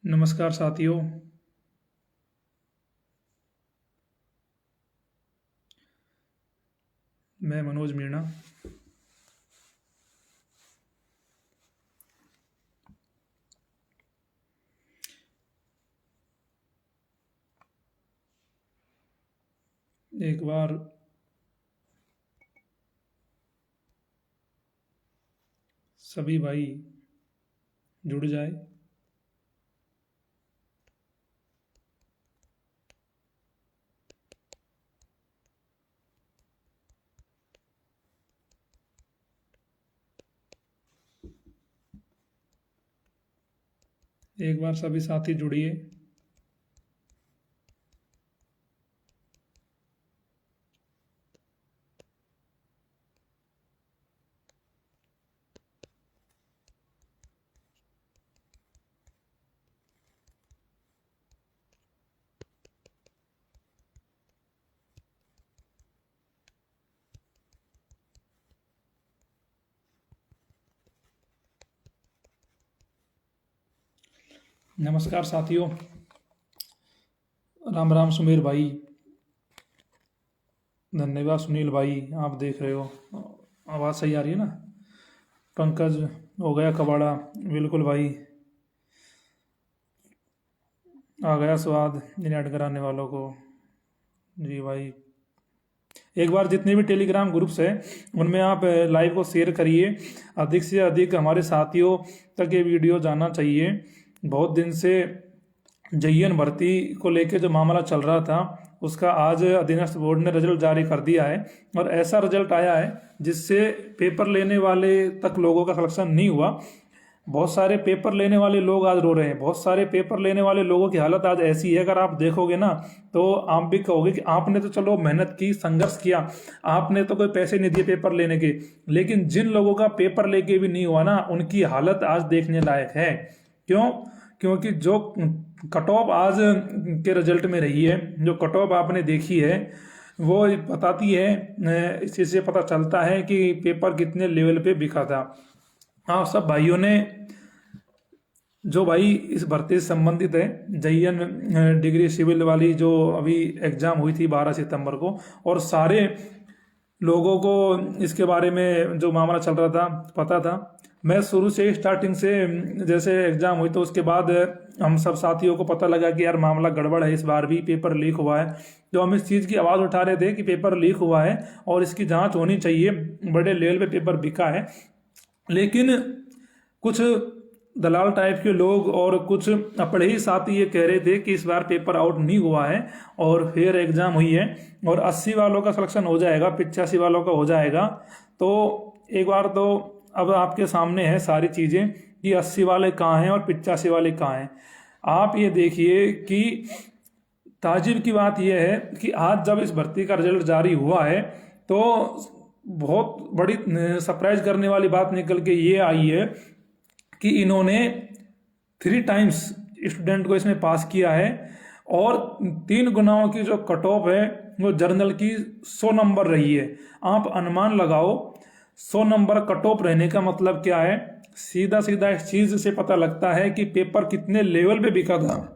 नमस्कार साथियों। मैं मनोज मीणा। एक बार सभी भाई जुड़ जाए। एक बार सभी साथी जुड़िए। नमस्कार साथियों। राम राम सुमेर भाई। धन्यवाद सुनील भाई। आप देख रहे हो, आवाज़ सही आ रही है ना? पंकज हो गया कबाड़ा। बिल्कुल भाई, आ गया स्वाद इन ऐड कराने वालों को। जी भाई, एक बार जितने भी टेलीग्राम ग्रुप्स हैं उनमें आप लाइव को शेयर करिए। अधिक से अधिक हमारे साथियों तक ये वीडियो जाना चाहिए। बहुत दिन से JEN भर्ती को लेके जो मामला चल रहा था उसका आज अधीनस्थ बोर्ड ने रिजल्ट जारी कर दिया है और ऐसा रिजल्ट आया है जिससे पेपर लेने वाले तक लोगों का सिलेक्शन नहीं हुआ। बहुत सारे पेपर लेने वाले लोग आज रो रहे हैं। बहुत सारे पेपर लेने वाले लोगों की हालत आज ऐसी है, अगर आप देखोगे ना तो आप भी कहोगे कि आपने तो चलो मेहनत की, संघर्ष किया, आपने तो कोई पैसे नहीं दिए पेपर लेने के, लेकिन जिन लोगों का पेपर लेके भी नहीं हुआ ना उनकी हालत आज देखने लायक है। क्यों? क्योंकि जो कट ऑफ आज के रिजल्ट में रही है, जो कट ऑफ आपने देखी है वो बताती है, इस चीज़ से पता चलता है कि पेपर कितने लेवल पे बिका था। हाँ, सब भाइयों ने, जो भाई इस भर्ती से संबंधित है, JEN डिग्री सिविल वाली जो अभी एग्जाम हुई थी 12 सितंबर को, और सारे लोगों को इसके बारे में जो मामला चल रहा था पता था। मैं शुरू से स्टार्टिंग से, जैसे एग्जाम हुई तो उसके बाद हम सब साथियों को पता लगा कि यार मामला गड़बड़ है, इस बार भी पेपर लीक हुआ है। तो हम इस चीज़ की आवाज़ उठा रहे थे कि पेपर लीक हुआ है और इसकी जांच होनी चाहिए, बड़े लेवल पे पेपर बिका है। लेकिन कुछ दलाल टाइप के लोग और कुछ अपने ही साथी ये कह रहे थे कि इस बार पेपर आउट नहीं हुआ है और फिर एग्जाम हुई है और 80 वालों का सिलेक्शन हो जाएगा, 85 वालों का हो जाएगा। तो एक बार तो अब आपके सामने है सारी चीज़ें कि 80 वाले कहाँ हैं और 85 वाले कहाँ हैं। आप ये देखिए कि ताज्जुब की बात यह है कि आज जब इस भर्ती का रिजल्ट जारी हुआ है तो बहुत बड़ी सरप्राइज करने वाली बात निकल के ये आई है कि इन्होंने 3 टाइम्स स्टूडेंट को इसमें पास किया है और 3 गुनाहों की जो कट ऑफ है वो जर्नल की 100 नंबर रही है। आप अनुमान लगाओ 100 नंबर कट ऑफ रहने का मतलब क्या है। सीधा सीधा इस चीज से पता लगता है कि पेपर कितने लेवल पे बिका था,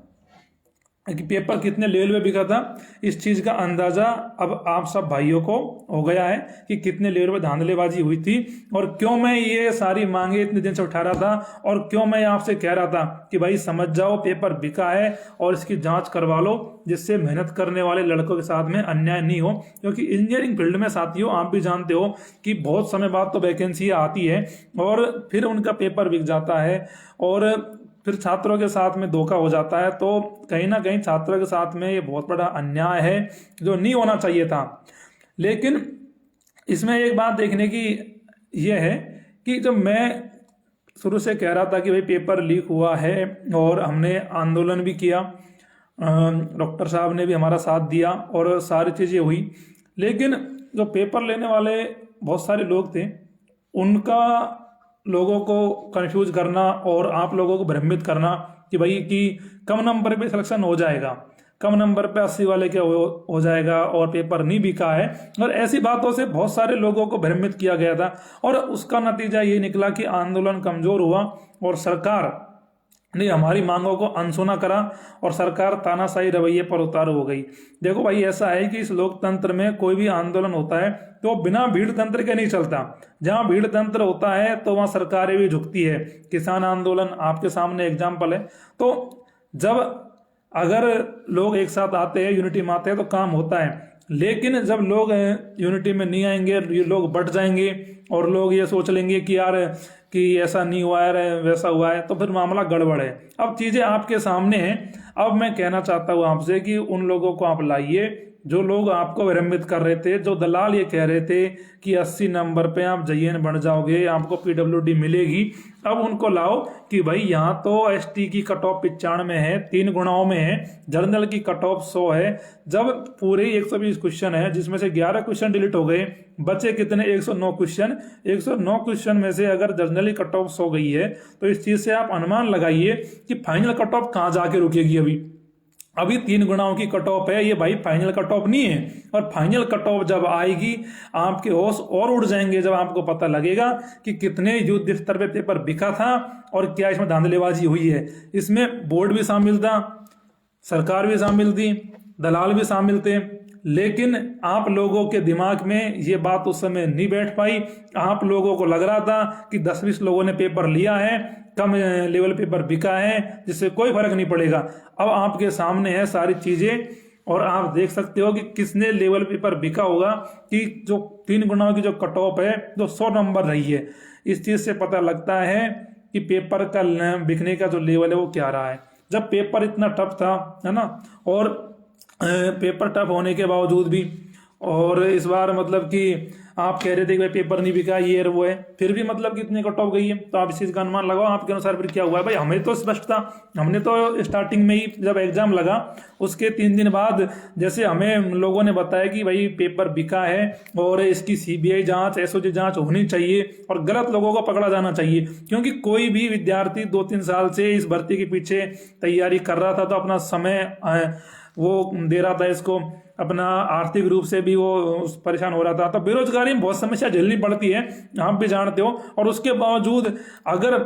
कि पेपर कितने लेवल पे बिका था। इस चीज का अंदाजा अब आप सब भाइयों को हो गया है कि कितने लेवल पे धांधलेबाजी हुई थी और क्यों मैं ये सारी मांगे इतने दिन से उठा रहा था और क्यों मैं आपसे कह रहा था कि भाई समझ जाओ पेपर बिका है और इसकी जांच करवा लो, जिससे मेहनत करने वाले लड़कों के साथ में अन्याय नहीं हो। क्योंकि इंजीनियरिंग फील्ड में साथियों आप भी जानते हो कि बहुत समय बाद तो वैकेंसी आती है और फिर उनका पेपर बिक जाता है और फिर छात्रों के साथ में धोखा हो जाता है। तो कहीं ना कहीं छात्रों के साथ में ये बहुत बड़ा अन्याय है जो नहीं होना चाहिए था। लेकिन इसमें एक बात देखने की ये है कि जब मैं शुरू से कह रहा था कि भाई पेपर लीक हुआ है और हमने आंदोलन भी किया, डॉक्टर साहब ने भी हमारा साथ दिया और सारी चीज़ें हुई, लेकिन जो पेपर लेने वाले बहुत सारे लोग थे उनका लोगों को कंफ्यूज करना और आप लोगों को भ्रमित करना कि भाई कि कम नंबर पे सिलेक्शन हो जाएगा, कम नंबर पे 80 वाले के हो जाएगा और पेपर नहीं बिका है, और ऐसी बातों से बहुत सारे लोगों को भ्रमित किया गया था। और उसका नतीजा ये निकला कि आंदोलन कमजोर हुआ और सरकार नहीं हमारी मांगों को अनसुना करा और सरकार तानाशाही रवैये पर उतारू हो गई। देखो भाई ऐसा है कि इस लोकतंत्र में कोई भी आंदोलन होता है तो बिना भीड़ तंत्र के नहीं चलता। जहां भीड़ तंत्र होता है तो वहां सरकारें भी झुकती है। किसान आंदोलन आपके सामने एग्जाम्पल है। तो जब अगर लोग एक साथ आते हैं, यूनिटी में आते हैं तो काम होता है। लेकिन जब लोग यूनिटी में नहीं आएंगे, ये लोग बट जाएंगे और लोग ये सोच लेंगे कि यार कि ऐसा नहीं हुआ है वैसा हुआ है, तो फिर मामला गड़बड़ है। अब चीजें आपके सामने हैं। अब मैं कहना चाहता हूं आपसे कि उन लोगों को आप लाइए जो लोग आपको विरमित कर रहे थे, जो दलाल ये कह रहे थे कि 80 नंबर पे आप JN बन जाओगे, आपको PWD मिलेगी। अब उनको लाओ कि भाई यहाँ तो ST की कट ऑफ 95 है, 3 गुणाओं में है, जर्नल की कट ऑफ 100 है। जब पूरे 120 क्वेश्चन है जिसमें से 11 क्वेश्चन डिलीट हो गए, बचे कितने 109 क्वेश्चन। 109 क्वेश्चन में से अगर जर्नली कट ऑफ 100 गई है तो इस चीज से आप अनुमान लगाइए कि फाइनल कट ऑफ कहाँ जाके रुकेगी। अभी 3 गुणाओं की कट ऑफ है, ये भाई फाइनल कट ऑफ नहीं है। और फाइनल कट ऑफ जब आएगी आपके होश और उड़ जाएंगे जब आपको पता लगेगा कि कितने युद्ध स्तर पे पेपर बिका था और क्या इसमें धांधलेबाजी हुई है। इसमें बोर्ड भी शामिल था, सरकार भी शामिल थी, दलाल भी शामिल थे। लेकिन आप लोगों के दिमाग में ये बात उस समय नहीं बैठ पाई। आप लोगों को लग रहा था कि 10-20 लोगों ने पेपर लिया है, कम लेवल पेपर बिका है, जिससे कोई फर्क नहीं पड़ेगा। अब आपके सामने है सारी चीजें और आप देख सकते हो कि किसने लेवल पेपर बिका होगा कि जो 3 गुणाओं की जो कट ऑफ है जो 100 नंबर रही है। इस चीज से पता लगता है कि पेपर का बिकने का जो लेवल है वो क्या रहा है। जब पेपर इतना टफ था, है ना, और पेपर टफ होने के बावजूद भी, और इस बार मतलब कि आप कह रहे थे कि भाई पेपर नहीं बिका ये और वो है, फिर भी मतलब कितने कट ऑफ गई है। तो आप इस चीज का अनुमान लगाओ आपके अनुसार फिर क्या हुआ है। भाई हमें तो स्पष्ट था, हमने तो स्टार्टिंग में ही जब एग्जाम लगा उसके 3 दिन बाद जैसे हमें लोगों ने बताया कि भाई पेपर बिका है और इसकी CBI जांच, SOG जांच होनी चाहिए और गलत लोगों को पकड़ा जाना चाहिए। क्योंकि कोई भी विद्यार्थी 2-3 साल से इस भर्ती के पीछे तैयारी कर रहा था तो अपना समय वो दे रहा था, इसको अपना आर्थिक रूप से भी वो परेशान हो रहा था। तो बेरोजगारी में बहुत समस्या झेलनी पड़ती है, आप भी जानते हो। और उसके बावजूद अगर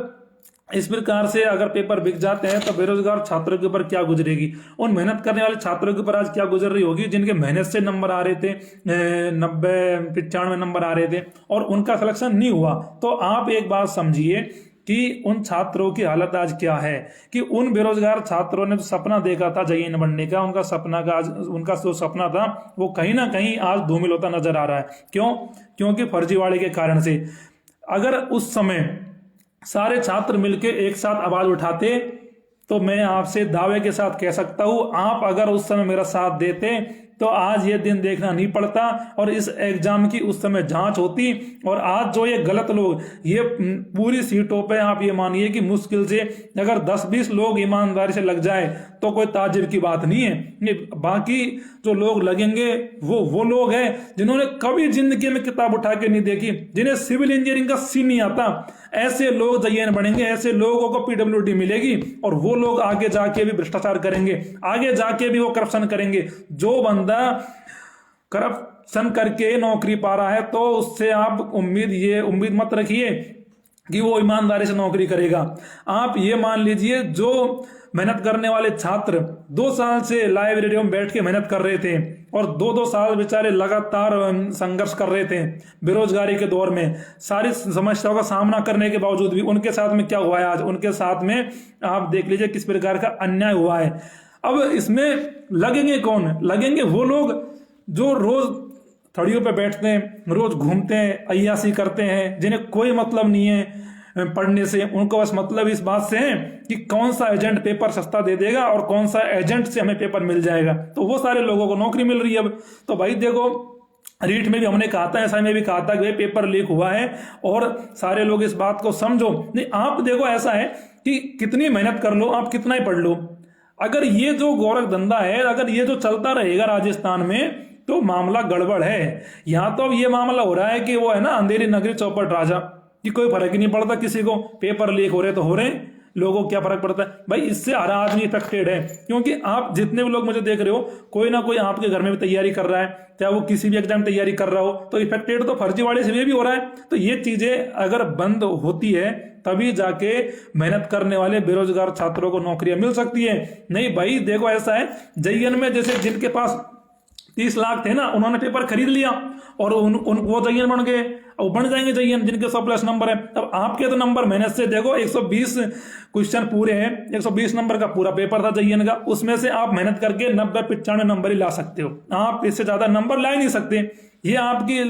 इस प्रकार से अगर पेपर बिक जाते हैं तो बेरोजगार छात्रों के ऊपर क्या गुजरेगी, उन मेहनत करने वाले छात्रों के ऊपर आज क्या गुजर रही होगी जिनके मेहनत से नंबर आ रहे थे, 90-95 नंबर आ रहे थे और उनका सिलेक्शन नहीं हुआ। तो आप एक बात समझिए कि उन छात्रों की हालत आज क्या है, कि उन बेरोजगार छात्रों ने जो सपना देखा था JN बनने का, उनका सपना का आज उनका जो सपना था वो कहीं ना कहीं आज धूमिल होता नजर आ रहा है। क्यों? क्योंकि फर्जीवाड़े के कारण से। अगर उस समय सारे छात्र मिलकर एक साथ आवाज उठाते तो मैं आपसे दावे के साथ कह सकता हूं, आप अगर उस समय मेरा साथ देते तो आज ये दिन देखना नहीं पड़ता और इस एग्जाम की उस समय जांच होती। और आज जो ये गलत लोग ये पूरी सीटों पे आप ये मानिए कि मुश्किल से अगर 10-20 लोग ईमानदारी से लग जाए तो कोई ताजुब की बात नहीं है। ये बाकी जो लोग लगेंगे वो लोग हैं जिन्होंने कभी जिंदगी में किताब उठा के नहीं देखी, जिन्हें सिविल इंजीनियरिंग का सी नहीं आता। ऐसे लोग JN बनेंगे, ऐसे लोगों को PWD मिलेगी और वो लोग आगे जाके भी भ्रष्टाचार करेंगे, आगे जाके भी वो करप्शन करेंगे। जो बंदा करप्शन करके नौकरी पा रहा है तो उससे आप उम्मीद मत रखिए कि वो ईमानदारी से नौकरी करेगा। आप ये मान लीजिए जो मेहनत करने वाले छात्र 2 साल से लाइब्रेरी में बैठ के मेहनत कर रहे थे और 2-2 साल बेचारे लगातार संघर्ष कर रहे थे बेरोजगारी के दौर में, सारी समस्याओं का सामना करने के बावजूद भी उनके साथ में क्या हुआ है आज, उनके साथ में आप देख लीजिए किस प्रकार का अन्याय हुआ है। अब इसमें लगेंगे कौन? लगेंगे वो लोग जो रोज थड़ियों पे बैठते हैं, रोज घूमते हैं, अय्यासी करते हैं, जिन्हें कोई मतलब नहीं है पढ़ने से। उनको बस मतलब इस बात से है कि कौन सा एजेंट पेपर सस्ता दे देगा और कौन सा एजेंट से हमें पेपर मिल जाएगा। तो वो सारे लोगों को नौकरी मिल रही है अब। तो भाई देखो, रीट में भी हमने कहा था, ऐसा में भी कहा था कि पेपर लीक हुआ है और सारे लोग इस बात को समझो। नहीं, आप देखो ऐसा है कि कितनी मेहनत कर लो, आप कितना ही पढ़ लो, अगर ये जो गोरख धंधा है, अगर ये जो चलता रहेगा राजस्थान में तो मामला गड़बड़ है। यहाँ तो अब ये मामला हो रहा है कि वो है ना अंधेरी नगरी चौपट राजा, कि कोई फर्क ही नहीं पड़ता किसी को, पेपर लीक हो रहे तो हो रहे, लोगों को क्या फर्क पड़ता है। भाई इससे हर आदमी इफेक्टेड है, क्योंकि आप जितने भी लोग मुझे देख रहे हो कोई ना कोई आपके घर में भी तैयारी कर रहा है, चाहे वो किसी भी एग्जाम तैयारी कर रहा हो, तो इफेक्टेड तो फर्जीवाड़े से भी हो रहा है। तो ये चीजें अगर बंद होती है तभी जाके मेहनत करने वाले बेरोजगार छात्रों को नौकरियां मिल सकती है। नहीं भाई देखो ऐसा है, JN में जैसे जिनके पास 30 लाख थे ना, उन्होंने पेपर खरीद लिया और वो JN बन गए, और बन जाएंगे JN जिनके 100+ नंबर है। अब आपके तो नंबर मेहनत से देखो 120 क्वेश्चन पूरे हैं, 120 नंबर का पूरा पेपर था JN का, उसमें से आप मेहनत करके 90-95 नंबर ही ला सकते हो, आप इससे ज्यादा नंबर ला ही नहीं सकते। ये आपकी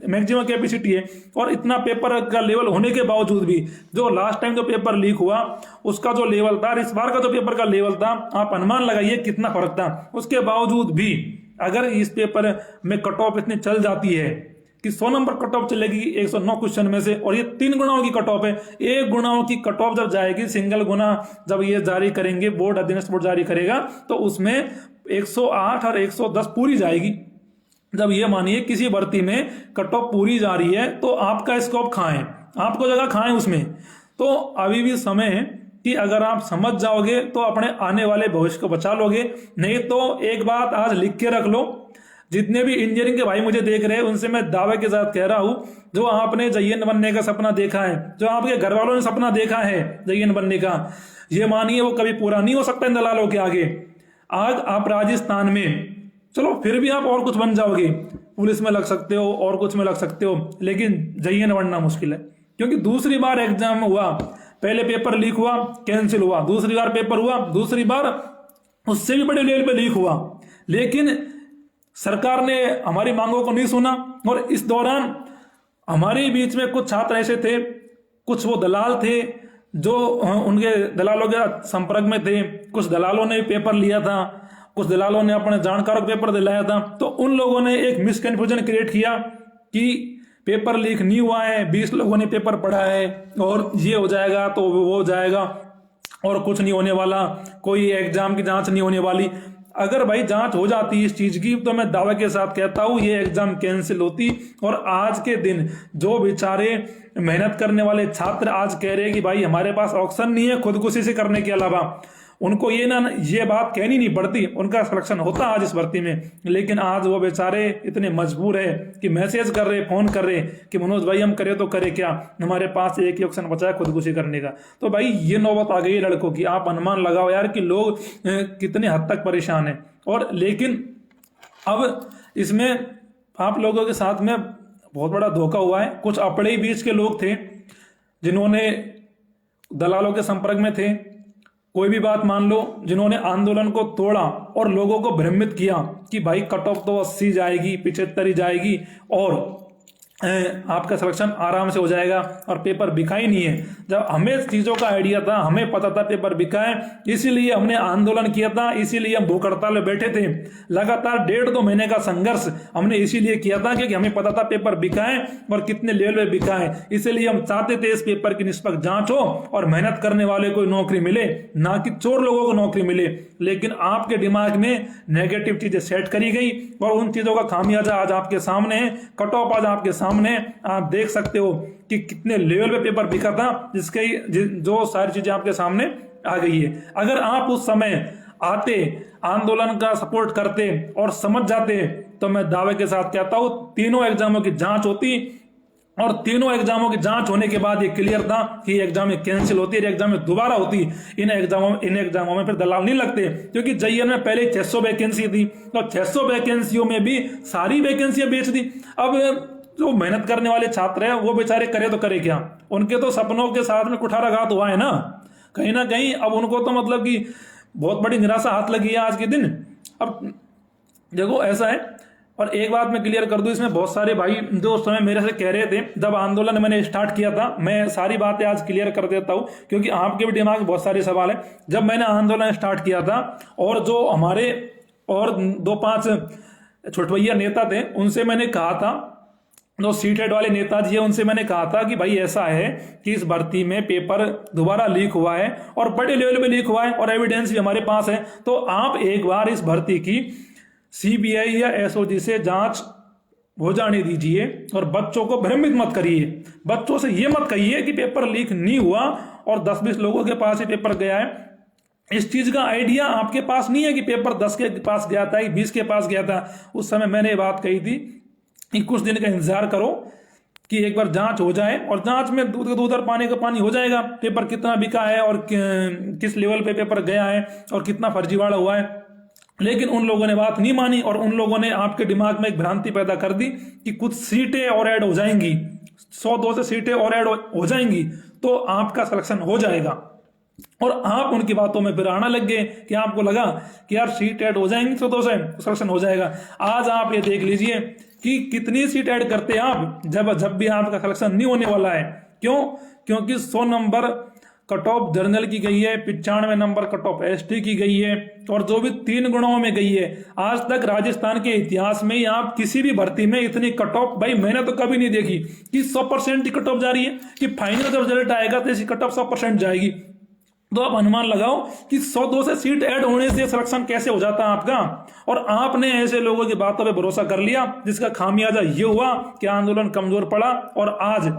मैक्सिमम कैपेसिटी है। और इतना पेपर का लेवल होने के बावजूद भी जो लास्ट टाइम जो पेपर लीक हुआ उसका जो लेवल था और इस बार का जो पेपर का लेवल था, आप अनुमान लगाइए कितना फर्क था। उसके बावजूद भी अगर इस पेपर में कट ऑफ इतनी चल जाती है कि 100 नंबर कट ऑफ चलेगी 109 क्वेश्चन में से, और ये 3 गुणाओं की कट ऑफ है। 1 गुणाओं की कट ऑफ जब जाएगी, सिंगल गुना जब ये जारी करेंगे, बोर्ड अधीनस्थ बोर्ड जारी करेगा, तो उसमें 108 और 110 पूरी जाएगी। जब ये मानिए किसी भर्ती में कट ऑफ पूरी जा रही है तो आपका स्कोप कहाँ है, आपको जगह कहाँ है उसमें। तो अभी भी समय है कि अगर आप समझ जाओगे तो अपने आने वाले भविष्य को बचा लोगे। नहीं तो एक बात आज लिख के रख लो, जितने भी इंजीनियरिंग के भाई मुझे देख रहे हैं उनसे मैं दावे के साथ कह रहा हूं, जो आपने JN बनने का सपना देखा है, जो आपके घर वालों ने सपना देखा है JN बनने का, ये मानिए वो कभी पूरा नहीं हो सकता इन दलालों के आगे। आज आप राजस्थान में चलो फिर भी आप और कुछ बन जाओगे, पुलिस में लग सकते हो और कुछ में लग सकते हो, लेकिन JN बनना मुश्किल है। क्योंकि दूसरी बार एग्जाम हुआ, पहले पेपर लीक हुआ कैंसिल हुआ, दूसरी बार पेपर हुआ, दूसरी बार उससे भी बड़े लेवल पे लीक हुआ, लेकिन सरकार ने हमारी मांगों को नहीं सुना। और इस दौरान हमारे बीच में कुछ छात्र ऐसे थे, कुछ वो दलाल थे जो उनके दलालों के संपर्क में थे, कुछ दलालों ने पेपर लिया था, कुछ दलालों ने अपने जानकारों को पेपर दिलाया था। तो उन लोगों ने एक मिसकन्फ्यूजन क्रिएट किया कि पेपर लीक नहीं हुआ है, 20 लोगों ने पेपर पढ़ा है और ये हो जाएगा तो वो हो जाएगा और कुछ नहीं होने वाला, कोई एग्जाम की जांच नहीं होने वाली। अगर भाई जांच हो जाती इस चीज की तो मैं दावे के साथ कहता हूं ये एग्जाम कैंसिल होती। और आज के दिन जो बेचारे मेहनत करने वाले छात्र आज कह रहे हैं कि भाई हमारे पास ऑप्शन नहीं है खुदकुशी से करने के अलावा, उनको ये बात कहनी नहीं पड़ती, उनका सिलेक्शन होता आज इस भर्ती में। लेकिन आज वो बेचारे इतने मजबूर है कि मैसेज कर रहे, फोन कर रहे कि मनोज भाई हम करे तो करे क्या, हमारे पास एक ही ऑप्शन बचा है खुदकुशी करने का। तो भाई ये नौबत आ गई है लड़कों की। आप अनुमान लगाओ यार कि लोग कितने हद तक परेशान हैं। और लेकिन अब इसमें आप लोगों के साथ में बहुत बड़ा धोखा हुआ है। कुछ अपने ही बीच के लोग थे जिन्होंने दलालों के संपर्क में थे, कोई भी बात मान लो, जिन्होंने आंदोलन को तोड़ा और लोगों को भ्रमित किया कि भाई कट ऑफ तो 80 जाएगी, 75 ही जाएगी और आपका सिलेक्शन आराम से हो जाएगा, और पेपर बिका ही नहीं है। जब हमें चीजों का आइडिया था, हमें पता था पेपर बिका है, इसीलिए हमने आंदोलन किया था, इसीलिए हम भूख हड़ताल में बैठे थे। लगातार 1.5-2 महीने का संघर्ष हमने इसीलिए किया था क्योंकि हमें पता था पेपर बिका है और कितने लेवल पे बिका है। इसीलिए हम चाहते थे इस पेपर की निष्पक्ष जांच हो और मेहनत करने वाले को नौकरी मिले, ना कि चोर लोगों को नौकरी मिले। लेकिन आपके दिमाग में नेगेटिव चीजें सेट करी गई और उन चीजों का खामियाजा आज आपके सामने है। कट ऑफ आज आपके सामने आप देख सकते हो कि कितने लेवल पे पेपर बिका था, जो सारी चीजें आपके सामने आ गई है। अगर आप उस समय आते, आंदोलन का सपोर्ट करते और समझ जाते तो मैं दावे के साथ कहता हूं तीनों एग्जामों की जांच होती और तीनों एग्जामों की जांच होने के बाद ये क्लियर था कि एग्जाम कैंसिल होती है, एग्जाम में दोबारा होती। इन एग्जामों में फिर दलाल नहीं लगते क्योंकि JN में पहले 600 वैकेंसी थी तो 600 वैकेंसियों में भी सारी वैकेंसियां बेच दी। अब जो मेहनत करने वाले छात्र हैं वो बेचारे करे तो करे क्या, उनके तो सपनों के साथ में कुठाराघात हुआ है ना कहीं। अब उनको तो मतलब कि बहुत बड़ी निराशा हाथ लगी है आज के दिन। अब देखो ऐसा है, और एक बात मैं क्लियर कर दूं, इसमें बहुत सारे भाई जो उस समय मेरे से कह रहे थे जब आंदोलन मैंने स्टार्ट किया था, मैं सारी बातें आज क्लियर कर देता हूं क्योंकि आपके भी दिमाग में बहुत सारे सवाल है। जब मैंने आंदोलन स्टार्ट किया था और जो हमारे और 2-5 छोटभैया नेता थे उनसे मैंने कहा था, जो सीटेड वाले नेताजी है उनसे मैंने कहा था कि भाई ऐसा है कि इस भर्ती में पेपर दोबारा लीक हुआ है और बड़े लेवल पे लीक हुआ है और एविडेंस भी हमारे पास है, तो आप एक बार इस भर्ती की CBI या SOG से जांच हो जाने दीजिए और बच्चों को भ्रमित मत करिए। बच्चों से ये मत कहिए कि पेपर लीक नहीं हुआ और 10-20 लोगों के पास ही पेपर गया है। इस चीज का आइडिया आपके पास नहीं है कि पेपर 10 के पास गया था, 20 के पास गया था। उस समय मैंने ये बात कही थी कि कुछ दिन का इंतजार करो, कि एक बार जांच हो जाए और जांच में दूध का दूध और पानी का पानी हो जाएगा, पेपर कितना बिका है और किस लेवल पे पेपर गया है और कितना फर्जीवाड़ा हुआ है। लेकिन उन लोगों ने बात नहीं मानी और उन लोगों ने आपके दिमाग में एक भ्रांति पैदा कर दी कि कुछ सीटें और ऐड हो जाएंगी, 100-200 सीटें और ऐड हो जाएंगी तो आपका सिलेक्शन हो जाएगा। और आप उनकी बातों में फिर आना लग गए कि आपको लगा कि यार सीट ऐड हो जाएंगी 100-200 तो सिलेक्शन हो जाएगा। आज आप ये देख लीजिए कि कितनी सीट ऐड करते हैं आप जब भी आपका सिलेक्शन नहीं होने वाला है। क्यों? क्योंकि 100 नंबर कट ऑफ जर्नल की गई है, 95 नंबर कट ऑफ एसटी की गई है और जो भी 3 गुणाओं में गई है। आज तक राजस्थान के इतिहास में आप किसी भी भर्ती में इतनी कट ऑफ, भाई मैंने तो कभी नहीं देखी कि 100% की कट ऑफ जा रही है, कि फाइनल जब रिजल्ट आएगा तो इसकी कट ऑफ 100% जाएगी। तो आप अनुमान लगाओ कि 100-200 सीट ऐड होने से सिलेक्शन कैसे हो जाता है आपका। और आपने ऐसे लोगों की बातों पे भरोसा कर लिया जिसका खामियाजा ये हुआ कि आंदोलन कमजोर पड़ा और आज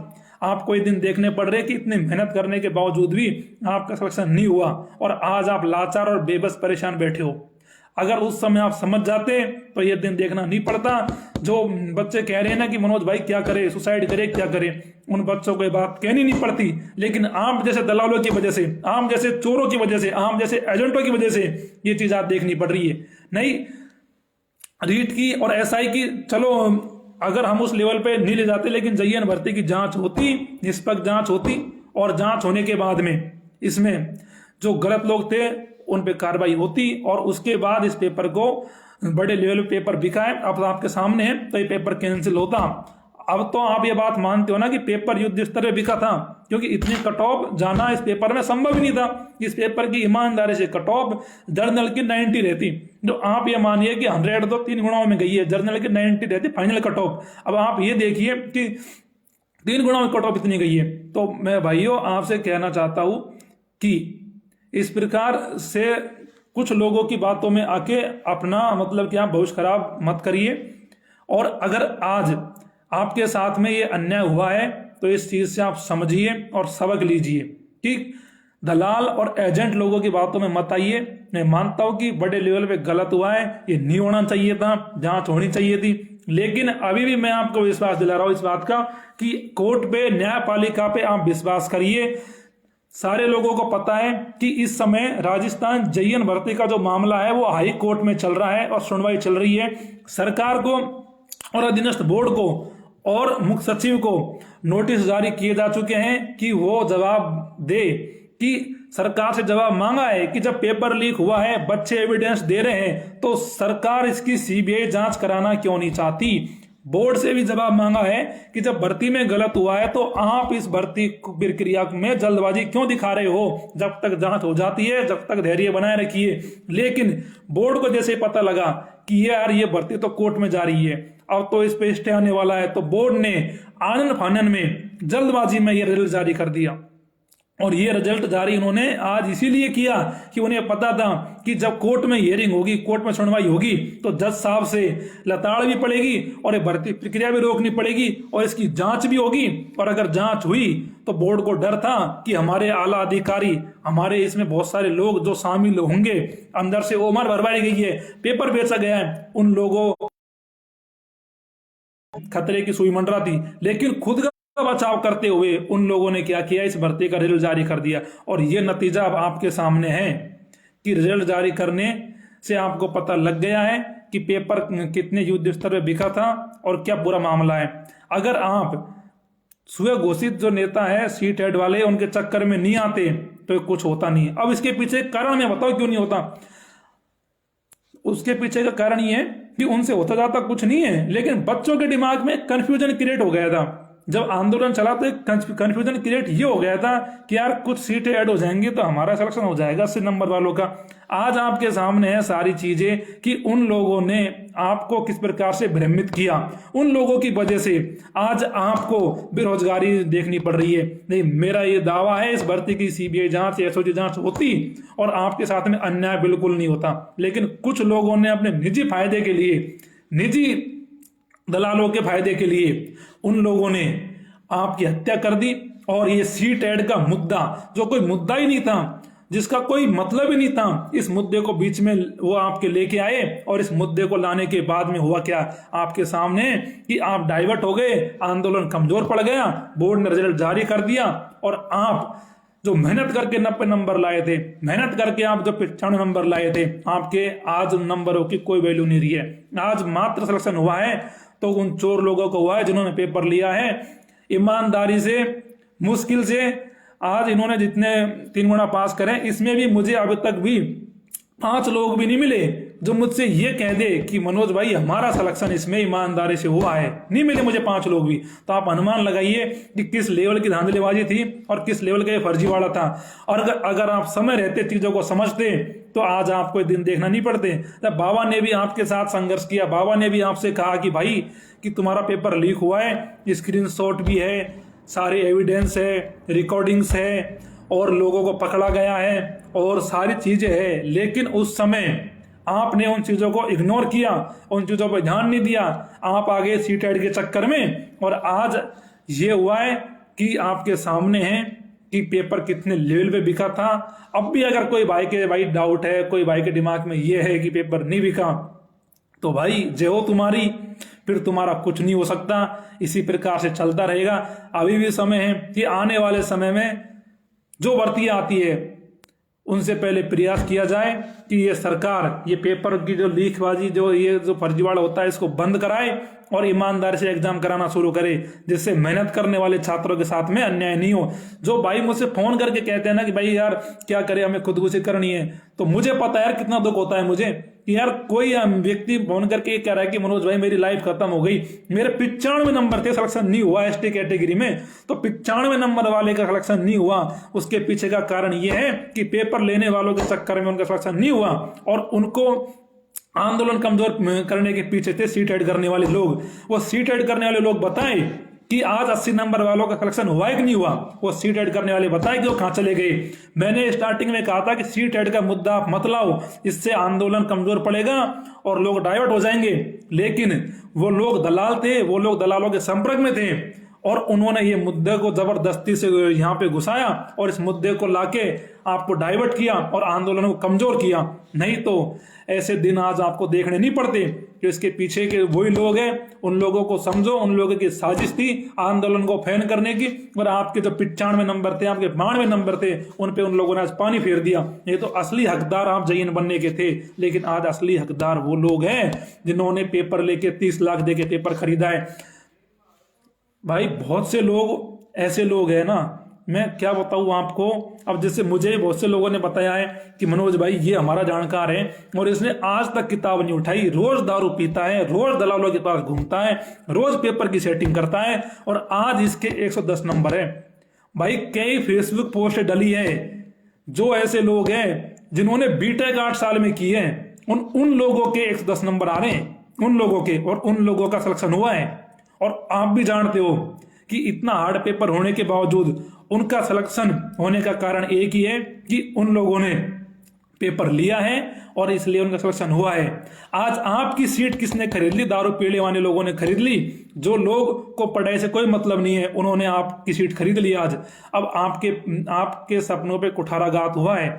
आपको ये दिन देखने पड़ रहे कि इतनी मेहनत करने के बावजूद भी आपका सिलेक्शन नहीं हुआ और आज आप लाचार और बेबस परेशान बैठे हो। अगर उस समय आप समझ जाते तो ये दिन देखना नहीं पड़ता। जो बच्चे कह रहे हैं ना कि मनोज भाई क्या करे, सुसाइड करे, क्या करे, उन बच्चों को ये बात कहनी नहीं पड़ती। लेकिन आप जैसे दलालों की वजह से, आप जैसे चोरों की वजह से, आप जैसे एजेंटों की वजह से ये चीज आप देखनी पड़ रही है। नहीं, रीट की और एसआई की चलो अगर हम उस लेवल पे नहीं ले जाते, लेकिन JN भर्ती की जांच होती, निष्पक्ष जांच होती और जांच होने के बाद में इसमें जो गलत लोग थे उन पे कार्रवाई होती और उसके बाद इस पेपर को बड़े लेवल पे पेपर बिका है, अब आपके सामने है, तो ये पेपर कैंसिल होता। अब तो आप ये बात मानते हो ना कि पेपर युद्ध स्तर पे बिका था, क्योंकि इतनी कट ऑफ जाना इस पेपर में संभव ही नहीं था। इस पेपर की ईमानदारी से कट ऑफ जर्नल की 90 रहती, जो आप ये मानिए कि 100 तो 3 गुणाओं में गई है, जर्नल की 90 रहती फाइनल कट ऑफ। अब आप ये देखिए कि 3 गुणाओं में कट ऑफ इतनी गई है। तो मैं भाइयों आपसे कहना चाहता हूं कि इस प्रकार से कुछ लोगों की बातों में आके अपना मतलब कि आप भविष्य खराब मत करिए। और अगर आज आपके साथ में ये अन्याय हुआ है तो इस चीज से आप समझिए और सबक लीजिए कि दलाल और एजेंट लोगों की बातों में मत आइए। मैं मानता हूं कि बड़े लेवल पे गलत हुआ है, ये नहीं होना चाहिए था, जांच होनी चाहिए थी। लेकिन अभी भी मैं आपको विश्वास दिला रहा हूं इस बात का कि कोर्ट पे, न्यायपालिका पे आप विश्वास करिए। सारे लोगों को पता है कि इस समय राजस्थान JN भर्ती का जो मामला है वो हाई कोर्ट में चल रहा है और सुनवाई चल रही है। सरकार को और अधीनस्थ बोर्ड को और मुख्य सचिव को नोटिस जारी किए जा चुके हैं कि वो जवाब दे कि सरकार से जवाब मांगा है कि जब पेपर लीक हुआ है, बच्चे एविडेंस दे रहे हैं, तो सरकार इसकी CBI जांच कराना क्यों नहीं चाहती। बोर्ड से भी जवाब मांगा है कि जब भर्ती में गलत हुआ है तो आप इस भर्ती प्रक्रिया में जल्दबाजी क्यों दिखा रहे हो। जब तक जांच हो जाती है जब तक धैर्य बनाए रखिए। लेकिन बोर्ड को जैसे पता लगा कि यार ये भर्ती तो कोर्ट में जा रही है, अब तो इस पे स्टे आने वाला है, तो बोर्ड ने आनन फानन में जल्दबाजी में ये रिजल्ट जारी कर दिया। और ये रिजल्ट जारी उन्होंने आज इसीलिए किया कि उन्हें पता था कि जब कोर्ट में हियरिंग होगी, कोर्ट में सुनवाई होगी, तो जज साहब से लताड़ भी पड़ेगी और ये भर्ती प्रक्रिया भी रोकनी पड़ेगी और इसकी जांच भी होगी। और अगर जांच हुई तो बोर्ड को डर था कि हमारे आला अधिकारी, हमारे इसमें बहुत सारे लोग जो शामिल होंगे, अंदर से उम्र भरवाई गई है, पेपर बेचा गया है, उन लोगों खतरे की सुई मंडरा थी। लेकिन खुद का बचाव करते हुए उन लोगों ने क्या किया, इस भर्ती का रिजल्ट जारी कर दिया। और ये नतीजा अब आपके सामने है कि रिजल्ट जारी करने से आपको पता लग गया है कि पेपर कितने युद्ध स्तर पे बिका था और क्या पूरा मामला है। अगर आप स्वयं घोषित जो नेता है सीट हेड वाले, उनके चक्कर में नहीं आते तो कुछ होता नहीं। अब इसके पीछे कारण मैं बताऊं क्यों नहीं होता। उसके पीछे का कारण ये है कि उनसे होता जाता कुछ नहीं है, लेकिन बच्चों के दिमाग में कंफ्यूजन क्रिएट हो गया था। जब आंदोलन चला तो कंफ्यूजन क्रिएट ये हो गया था कि यार कुछ सीटें ऐड हो जाएंगी तो हमारा सिलेक्शन हो जाएगा 80 नंबर वालों का। आज आपके सामने है सारी चीजें कि उन लोगों ने आपको किस प्रकार से भ्रमित किया। उन लोगों की वजह से आज आपको बेरोजगारी देखनी पड़ रही है। नहीं, मेरा ये दावा है इस भर्ती की CBI जांच, SOG जांच होती और आपके साथ में अन्याय बिल्कुल नहीं होता। लेकिन कुछ लोगों ने अपने निजी फायदे के लिए, निजी दलालों के फायदे के लिए उन लोगों ने आपकी हत्या कर दी। और ये सीट ऐड का मुद्दा जो कोई मुद्दा ही नहीं था, जिसका कोई मतलब ही नहीं था। इस मुद्दे को बीच में वो आपके लेके आए और इस मुद्दे को लाने के बाद में हुआ क्या आपके सामने कि आप डाइवर्ट हो गए, आंदोलन कमजोर पड़ गया, बोर्ड ने रिजल्ट जारी कर दिया और आप जो मेहनत करके 90 नंबर लाए थे, मेहनत करके आप जो 95 नंबर लाए थे, आपके आज नंबरों की कोई वैल्यू नहीं रही है। आज मात्र सिलेक्शन हुआ है तो उन चोर लोगों को हुआ है जिन्होंने पेपर लिया है ईमानदारी से, मुश्किल से। आज इन्होंने जितने 3 गुना पास करें, इसमें भी मुझे अभी तक भी 5 लोग भी नहीं मिले जो मुझसे ये कह दे कि मनोज भाई हमारा सिलेक्शन इसमें ईमानदारी से हुआ है। नहीं मिले मुझे 5 लोग भी। तो आप अनुमान लगाइए कि किस लेवल की धांधलीबाजी थी और किस लेवल का ये फर्जीवाड़ा था। और अगर आप समय रहते चीजों को समझते तो आज आपको दिन देखना नहीं पड़ते। तब बाबा ने भी आपके साथ संघर्ष किया, बाबा ने भी आपसे कहा कि भाई कि तुम्हारा पेपर लीक हुआ है, स्क्रीनशॉट भी है, सारे एविडेंस है, रिकॉर्डिंग्स है और लोगों को पकड़ा गया है और सारी चीजें है। लेकिन उस समय आपने उन चीजों को इग्नोर किया, उन चीजों पर ध्यान नहीं दिया, आप आगे सीटेट के चक्कर में। और आज ये हुआ है कि आपके सामने है कि पेपर कितने लेवल पे बिका था। अब भी अगर कोई भाई डाउट है, कोई भाई के दिमाग में ये है कि पेपर नहीं बिका, तो भाई जय हो तुम्हारी, फिर तुम्हारा कुछ नहीं हो सकता। इसी प्रकार से चलता रहेगा। अभी भी समय है कि आने वाले समय में जो भर्तियां आती है उनसे पहले प्रयास किया जाए कि ये सरकार ये पेपर की जो लीकबाजी, जो ये जो फर्जीवाड़ा होता है, इसको बंद कराए और ईमानदारी से एग्जाम कराना शुरू करे, जिससे मेहनत करने वाले छात्रों के साथ में अन्याय नहीं हो। जो भाई मुझसे फोन करके कहते हैं ना कि भाई यार क्या करें, हमें खुदकुशी करनी है, तो मुझे पता है यार कितना दुख होता है मुझे कि यार कोई व्यक्ति फोन करके कह रहा है कि मनोज भाई मेरी लाइफ खत्म हो गई, मेरे 95 नंबर थे, सिलेक्शन नहीं हुआ एसटी कैटेगरी में, तो 95 नंबर वाले का सिलेक्शन नहीं हुआ। उसके पीछे का कारण यह है कि पेपर लेने वालों के चक्कर में उनका सिलेक्शन नहीं हुआ और उनको आंदोलन कमजोर करने के पीछे थे सीट ऐड करने वाले लोग। वो सीट ऐड करने वाले लोग बताएं कि आज 80 नंबर वालों का सिलेक्शन हुआ है कि नहीं हुआ। वो सीट ऐड करने वाले बताए कि वो कहां चले गए। मैंने स्टार्टिंग में कहा था कि सीट ऐड का मुद्दा आप मत लाओ, इससे आंदोलन कमजोर पड़ेगा और लोग डाइवर्ट हो जाएंगे। लेकिन वो लोग दलाल थे, वो लोग दलालों के संपर्क में थे और उन्होंने ये मुद्दे को जबरदस्ती से यहाँ पे घुसाया और इस मुद्दे को लाके आपको डाइवर्ट किया और आंदोलन को कमजोर किया। नहीं तो ऐसे दिन आज आपको देखने नहीं पड़ते। जो इसके पीछे के वही लोग हैं, उन लोगों को समझो, उन लोगों की साजिश थी आंदोलन को फैन करने की। और आपके जो 95 नंबर थे, आपके 92 नंबर थे, उन पे उन लोगों ने आज पानी फेर दिया। ये तो असली हकदार आप जयन बनने के थे, लेकिन आज असली हकदार वो लोग हैं जिन्होंने पेपर लेके 30 लाख दे के पेपर खरीदा है। भाई बहुत से लोग ऐसे लोग हैं ना, मैं क्या बताऊं आपको। अब जैसे मुझे बहुत से लोगों ने बताया है कि मनोज भाई ये हमारा जानकार है और इसने आज तक किताब नहीं उठाई, रोज दारू पीता है, रोज दलालों के पास घूमता है, रोज पेपर की सेटिंग करता है और आज इसके 110 नंबर है। भाई कई फेसबुक पोस्ट डली है। जो ऐसे लोग हैं जिन्होंने बीटेक 8 साल में की है, उन लोगों के 110 नंबर आ रहे हैं, उन लोगों के, और उन लोगों का सिलेक्शन हुआ है। और आप भी जानते हो कि इतना हार्ड पेपर होने के बावजूद उनका सिलेक्शन होने का कारण एक ही है कि उन लोगों ने पेपर लिया है और इसलिए उनका सिलेक्शन हुआ है। आज आपकी सीट किसने खरीद ली? दारू पीने वाले लोगों ने खरीद ली। जो लोग को पढ़ाई से कोई मतलब नहीं है, उन्होंने आपकी सीट खरीद ली आज। अब आपके सपनों पे कुठाराघात हुआ है।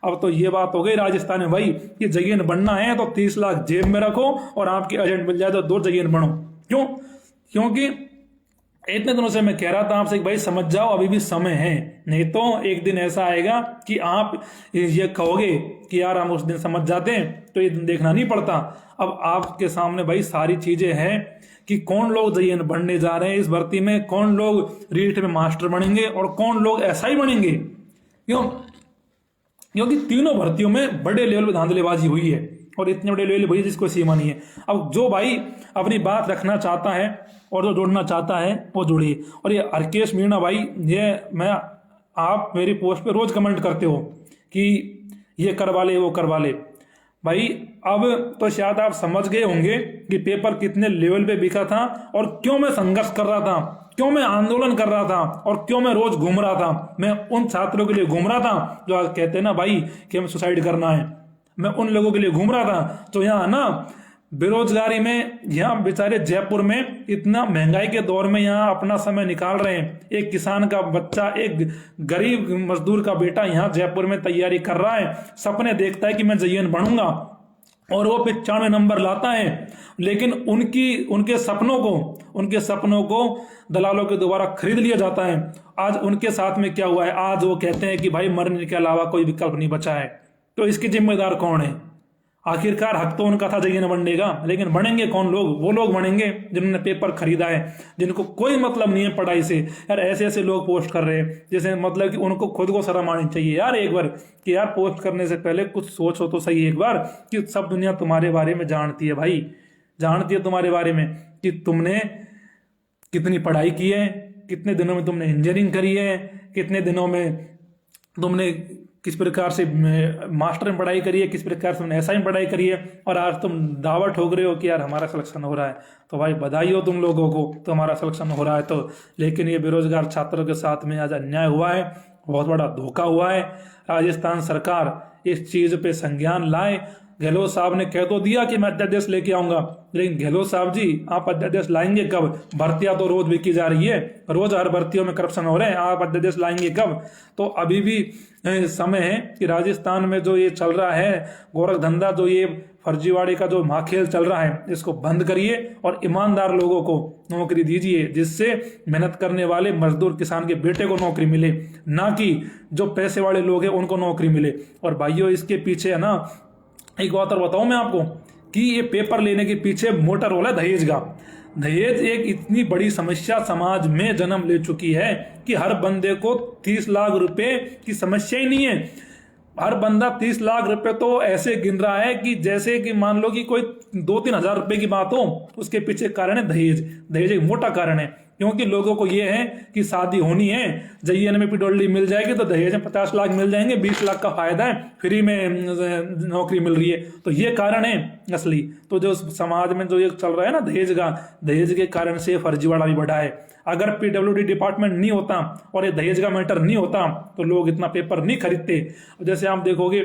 अब तो ये बात हो गई राजस्थान में भाई कि जयन बनना है तो 30 लाख जेब में रखो और आपके एजेंट मिल जाए तो 2 जयन बनो। क्यों? क्योंकि इतने दिनों से मैं कह रहा था आपसे कि भाई समझ जाओ, अभी भी समय है, नहीं तो एक दिन ऐसा आएगा कि आप ये कहोगे कि यार हम उस दिन समझ जाते तो ये दिन देखना नहीं पड़ता। अब आपके सामने भाई सारी चीजें हैं कि कौन लोग जयन बनने जा रहे हैं इस भर्ती में, कौन लोग रीट में मास्टर बनेंगे और कौन लोग एसआई बनेंगे। क्योंकि तीनों भर्तियों में बड़े लेवल पे धांधलेबाजी हुई है और इतने बड़े लेवल हुई जिसको सीमा नहीं है। अब जो भाई अपनी बात रखना चाहता है और जो जोड़ना चाहता है वो जुड़िए। और ये हरकेश मीणा भाई, ये आप मेरी पोस्ट पे रोज कमेंट करते हो कि ये करवा ले वो करवा ले। भाई अब तो शायद आप समझ गए होंगे कि पेपर कितने लेवल पे बिका था और क्यों मैं संघर्ष कर रहा था, क्यों मैं आंदोलन कर रहा था और क्यों मैं रोज घूम रहा था। मैं उन छात्रों के लिए घूम रहा था जो कहते हैं ना भाई कि हमें सुसाइड करना है। मैं उन लोगों के लिए घूम रहा था जो यहाँ ना बेरोजगारी में यहाँ बेचारे जयपुर में इतना महंगाई के दौर में यहाँ अपना समय निकाल रहे हैं। एक किसान का बच्चा, एक गरीब मजदूर का बेटा यहाँ जयपुर में तैयारी कर रहा है, सपने देखता है कि मैं जेईएन बनूंगा, और वो 95 नंबर लाता है, लेकिन उनके सपनों को दलालों के द्वारा खरीद लिया जाता है। आज उनके साथ में क्या हुआ है, आज वो कहते हैं कि भाई मरने के अलावा कोई विकल्प नहीं बचा है। तो इसके जिम्मेदार कौन है? आखिरकार हक तो उनका था जेईएन बनने का, लेकिन बनेंगे कौन लोग? वो लोग बनेंगे जिन्होंने पेपर खरीदा है, जिनको कोई मतलब नहीं है पढ़ाई से। यार ऐसे ऐसे लोग पोस्ट कर रहे हैं जैसे मतलब कि उनको खुद को शर्म आनी चाहिए यार एक बार, कि यार पोस्ट करने से पहले कुछ सोचो तो सही एक बार, कि सब दुनिया तुम्हारे बारे में जानती है भाई, जानती है तुम्हारे बारे में कि तुमने कितनी पढ़ाई की है, कितने दिनों में तुमने इंजीनियरिंग करी है, कितने दिनों में तुमने किस प्रकार से मास्टर में पढ़ाई करी है, किस प्रकार से तुमने एसआई में पढ़ाई करी है, और आज तुम दावा ठोक रहे हो कि यार हमारा सिलेक्शन हो रहा है। तो भाई बधाई हो तुम लोगों को, तो हमारा सिलेक्शन हो रहा है तो। लेकिन ये बेरोजगार छात्रों के साथ में आज अन्याय हुआ है, बहुत बड़ा धोखा हुआ है। राजस्थान सरकार इस चीज पे संज्ञान लाए। गहलोत साहब ने कह तो दिया कि मैं अध्यादेश लेके आऊंगा, लेकिन गहलोत साहब जी आप अध्यादेश लाएंगे कब? भर्तियां तो रोज बिकी जा रही है, रोज हर भर्तियों में करप्शन हो रहे हैं, आप अध्यादेश लाएंगे कब? तो अभी भी समय है कि राजस्थान में जो ये चल रहा है गोरख धंधा, जो ये फर्जीवाड़े का जो माखेल चल रहा है, इसको बंद करिए और ईमानदार लोगों को नौकरी दीजिए, जिससे मेहनत करने वाले मजदूर किसान के बेटे को नौकरी मिले, ना कि जो पैसे वाले लोग हैं उनको नौकरी मिले। और भाइयों इसके पीछे है ना, एक बात और बताऊं मैं आपको कि ये पेपर लेने के पीछे मोटा रोल है दहेज का। दहेज एक इतनी बड़ी समस्या समाज में जन्म ले चुकी है कि हर बंदे को 30 लाख रुपए की समस्या ही नहीं है। हर बंदा 30 लाख रुपए तो ऐसे गिन रहा है कि जैसे कि मान लो कि कोई 2-3 हजार रुपए की बात हो। उसके पीछे कारण है दहेज। दहेज एक मोटा कारण है, क्योंकि लोगों को ये है कि शादी होनी है, जेईएन में पीडब्ल्यूडी मिल जाएगी तो दहेज में 50 लाख मिल जाएंगे, 20 लाख का फायदा है, फ्री में नौकरी मिल रही है। तो ये कारण है असली। तो जो समाज में जो ये चल रहा है ना दहेज का, दहेज के कारण से फर्जीवाड़ा भी बढ़ा है। अगर पीडब्ल्यूडी डिपार्टमेंट नहीं होता और ये दहेज का मैटर नहीं होता तो लोग इतना पेपर नहीं खरीदते। जैसे आप देखोगे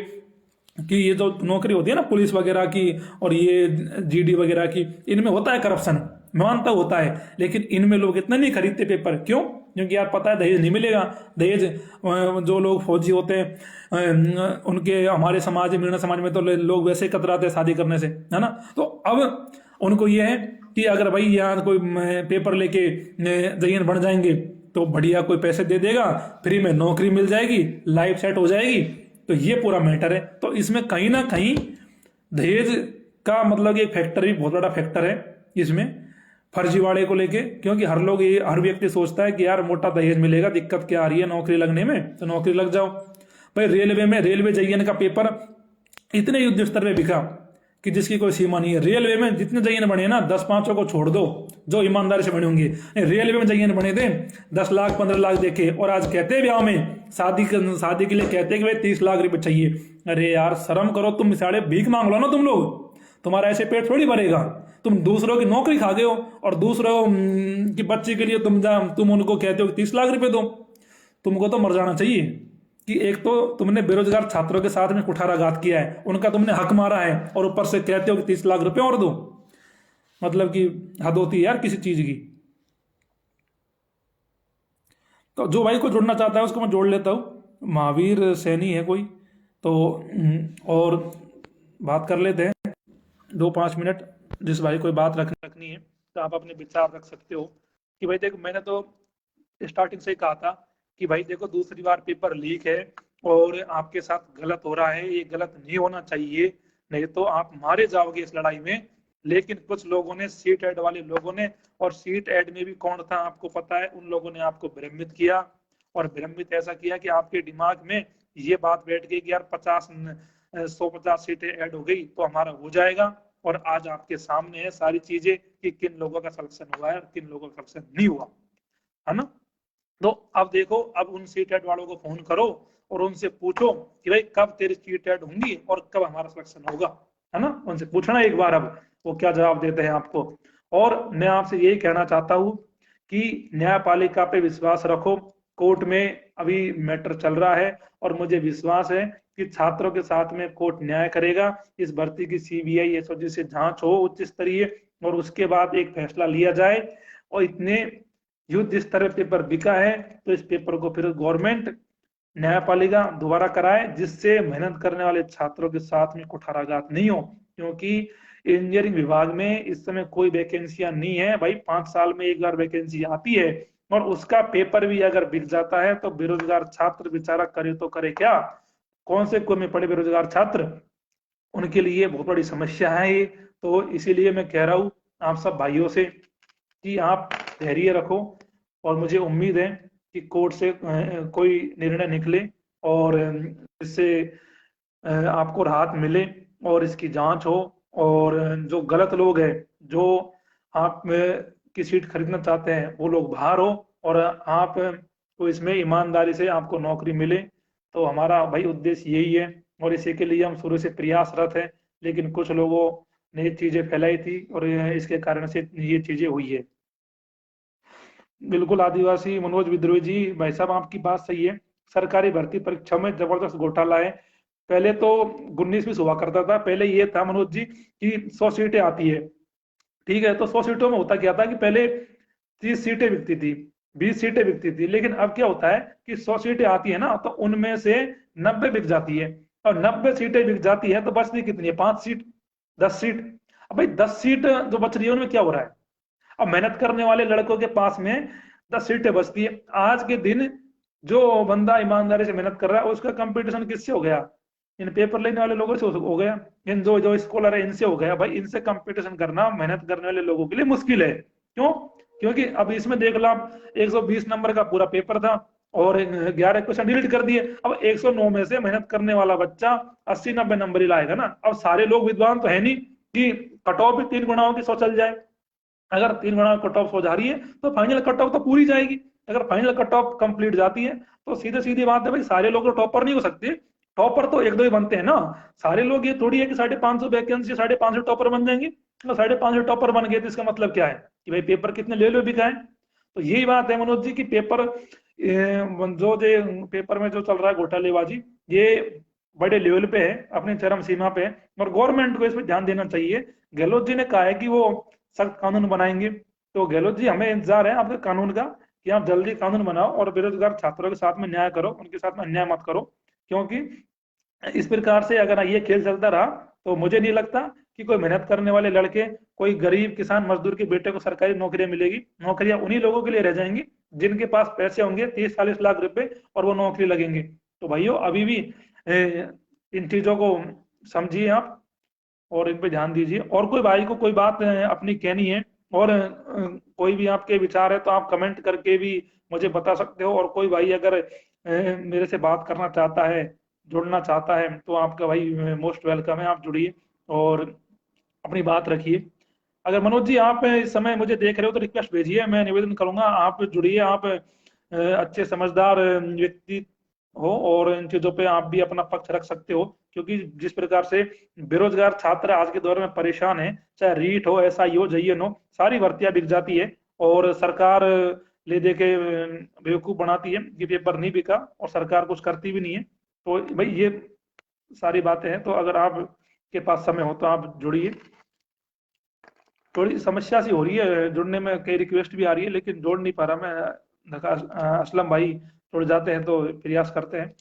कि ये जो नौकरी होती है ना पुलिस वगैरह की और ये जीडी वगैरह की, इनमें होता है करप्शन, मानता होता है, लेकिन इनमें लोग इतना नहीं खरीदते पेपर। क्यों? क्योंकि यार पता है दहेज नहीं मिलेगा। दहेज जो लोग फौजी होते हैं उनके, हमारे समाज में, मीणा समाज में तो लोग वैसे कतराते हैं शादी करने से, है ना। तो अब उनको ये है कि अगर भाई यहाँ कोई पेपर लेके जेईएन बन जाएंगे तो बढ़िया कोई पैसे दे देगा, फ्री में नौकरी मिल जाएगी, लाइफ सेट हो जाएगी। तो ये पूरा मैटर है। तो इसमें कहीं ना कहीं दहेज का मतलब एक फैक्टर भी बहुत बड़ा फैक्टर है इसमें, फर्जीवाड़े को लेके। क्योंकि हर व्यक्ति सोचता है कि यार मोटा दहेज मिलेगा, दिक्कत क्या आ रही है नौकरी लगने में, तो नौकरी लग जाओ। भाई रेलवे जेईएन का पेपर इतने युद्ध स्तर पे बिका कि जिसकी कोई सीमा नहीं है। रेलवे में जितने जेईएन बने ना, 10-5 को छोड़ दो जो ईमानदारी से बने होंगे, रेलवे में जेईएन बने थे 10 लाख 15 लाख देके, और आज कहते हैं ब्याह में शादी के लिए कहते हैं कि भाई 30 लाख रुपए चाहिए। अरे यार शर्म करो, तुम साढ़े भीख मांग लो ना तुम लोग, तुम्हारा ऐसे पेट थोड़ी भरेगा। तुम दूसरों की नौकरी खा गए हो और दूसरों की बच्चे के लिए तुम उनको कहते हो कि 30 लाख रुपए दो। तुमको तो मर जाना चाहिए कि एक तो तुमने बेरोजगार छात्रों के साथ में कुठाराघात किया है, उनका तुमने हक मारा है, और ऊपर से कहते हो कि 30 लाख रुपए और दो। मतलब कि हद होती है यार किसी चीज की। तो जो भाई को जोड़ना चाहता है उसको मैं जोड़ लेता हूँ। महावीर सैनी है कोई तो, और बात कर लेते हैं 2-5 मिनट। जिस भाई कोई बात रखनी है तो आप अपने विचार रख सकते हो कि भाई देखो, मैंने तो स्टार्टिंग से ही कहा था कि भाई देखो दूसरी बार पेपर लीक है और आपके साथ गलत हो रहा है, ये गलत नहीं होना चाहिए, नहीं तो आप मारे जाओगे इस लड़ाई में। लेकिन कुछ लोगों ने, सीट एड वाले लोगों ने, और सीट एड में भी कौन था आपको पता है, उन लोगों ने आपको भ्रमित किया। और भ्रमित ऐसा किया कि आपके दिमाग में ये बात बैठ गई कि यार 150 सीटें ऐड हो गई तो हमारा हो जाएगा। और आज आपके सामने है सारी चीजें कि किन लोगों का सिलेक्शन हुआ है और किन लोगों का सिलेक्शन नहीं हुआ, है ना। तो अब देखो, अब उन सीट एड वालों को फोन करो और उनसे पूछो कि भाई कब तेरी सीट एड होंगी और कब हमारा सिलेक्शन होगा, है ना। उनसे पूछना एक बार, अब वो क्या जवाब देते हैं आपको। और मैं आपसे यही कहना चाहता हूँ कि न्यायपालिका पे विश्वास रखो। कोर्ट में अभी मैटर चल रहा है, और मुझे विश्वास है कि छात्रों के साथ में कोर्ट न्याय करेगा। इस भर्ती की सीबीआई एसओजी से जांच हो उच्च स्तरीय, और उसके बाद एक फैसला लिया जाए। और इतने युद्ध स्तर पे पेपर बिका है, तो इस पेपर को फिर गवर्नमेंट न्यायपालिका दोबारा कराए, जिससे मेहनत करने वाले छात्रों के साथ में कुठाराघात नहीं हो। क्योंकि इंजीनियरिंग विभाग में इस समय कोई वैकेंसियां नहीं है भाई, 5 साल में एक बार वैकेंसी आती है, और उसका पेपर भी अगर बिक जाता है तो बेरोजगार छात्र बेचारा करे तो करे क्या। कौन से कुएं में पड़े बेरोजगार छात्र, उनके लिए बहुत बड़ी समस्या है ये। तो इसीलिए मैं कह रहा हूँ आप सब भाइयों से कि आप धैर्य रखो, और मुझे उम्मीद है कि कोर्ट से कोई निर्णय निकले, और इससे आपको राहत मिले, और इसकी जांच हो। और जो गलत लोग हैं, जो आप की सीट खरीदना चाहते हैं, वो लोग बाहर हो, और आप को इसमें ईमानदारी से आपको नौकरी मिले। तो हमारा भाई उद्देश्य यही है, और इसी के लिए हम शुरू से प्रयासरत हैं। लेकिन कुछ लोगों ने ये चीजें फैलाई थी, और इसके कारण से ये चीजें हुई है। बिल्कुल आदिवासी मनोज विद्रोही जी, भाई साहब आपकी बात सही है। सरकारी भर्ती परीक्षा में जबरदस्त घोटाला है। पहले तो 19-20 हुआ करता था। पहले ये था मनोज जी कि 100 सीटें आती है, ठीक है, तो 100 सीटों में होता क्या था कि पहले 30 सीटें बिकती थी, 20 सीटें बिकती थी। लेकिन अब क्या होता है कि 100 सीटें आती है ना, तो उनमें से 90 बिक जाती है, और 90 सीटें बिक जाती है तो बचती कितनी है, 5 सीट, 10 सीट। अब भाई 10 सीट जो बच रही है उनमें क्या हो रहा है, अब मेहनत करने वाले लड़कों के पास में 10 सीटें बचती है। आज के दिन जो बंदा ईमानदारी से मेहनत कर रहा है, उसका कंपटीशन किससे हो गया, इन पेपर लेने वाले लोगों से हो गया, इन जो जो स्कॉलर है इनसे हो गया। भाई इनसे कंपटीशन करना मेहनत करने वाले लोगों के लिए मुश्किल है। क्यों? क्योंकि अब इसमें देख लो आप, 120 नंबर का पूरा पेपर था, और 11 क्वेश्चन डिलीट कर दिए। अब 109 में से मेहनत करने वाला बच्चा 80-90 नंबर ही लाएगा ना। अब सारे लोग विद्वान तो है नहीं कि कट ऑफ भी 3 गुणाओं की 100 चल जाए। अगर 3 गुना कट ऑफ हो जा रही है, तो फाइनल कट ऑफ तो पूरी जाएगी। अगर फाइनल कट ऑफ कंप्लीट जाती है, तो सीधे सीधी बात है भाई, सारे लोग तो टॉपर नहीं हो सकते। टॉपर तो एक दो ही बनते हैं ना। सारे लोग ये थोड़ी है कि 550 वैकेंसी 550 टॉपर बन जाएंगे। तो 550 टॉपर बन गए तो इसका मतलब क्या है कि भाई पेपर कितने ले लो बिकाए। तो यही बात है मनोज जी की पेपर जो पेपर में जो चल रहा है घोटालेबाजी, ये बड़े लेवल पे है, अपनी चरम सीमा पे है, और गवर्नमेंट को इस पर ध्यान देना चाहिए। गहलोत जी ने कहा है कि वो सख्त कानून बनाएंगे। तो गहलोत जी, हमें इंतजार है आपके कानून का, कि आप जल्दी कानून बनाओ और बेरोजगार छात्रों के साथ में न्याय करो, उनके साथ में अन्याय मत करो। क्योंकि इस प्रकार से अगर ये खेल चलता रहा, तो मुझे नहीं लगता कि कोई मेहनत करने वाले लड़के, कोई गरीब किसान मजदूर के बेटे को सरकारी नौकरियां मिलेगी। नौकरियां उन्हीं लोगों के लिए रह जाएंगी जिनके पास पैसे होंगे 30-40 लाख रुपए, और वो नौकरी लगेंगे। तो भाइयों, अभी भी इन चीजों को समझिए आप, और इन पे ध्यान दीजिए। और कोई भाई को कोई बात अपनी कहनी है, और कोई भी आपके विचार है, तो आप कमेंट करके भी मुझे बता सकते हो। और कोई भाई अगर मेरे से बात करना चाहता है, जुड़ना चाहता है, तो आपका भाई मोस्ट वेलकम है, आप जुड़िए और अपनी बात रखिए। अगर मनोज जी आप इस समय मुझे देख रहे हो, तो रिक्वेस्ट भेजिए, मैं निवेदन करूंगा आप जुड़िए। आप अच्छे समझदार व्यक्ति हो, और इन चीजों पे आप भी अपना पक्ष रख सकते हो। क्योंकि जिस प्रकार से बेरोजगार छात्र आज के दौर में परेशान है, चाहे रीट हो, एसआई हो, जेईएन हो, सारी भर्तियां बिक जाती है, और सरकार ले दे के बेवकूफ बनाती है कि पेपर नहीं बिका, और सरकार कुछ करती भी नहीं है। तो भाई ये सारी बातें हैं। तो अगर आप के पास समय हो तो आप जुड़िए। थोड़ी समस्या सी हो रही है जुड़ने में, कई रिक्वेस्ट भी आ रही है, लेकिन जोड़ नहीं पा रहा मैं। असलम भाई जुड़ जाते हैं तो प्रयास करते हैं।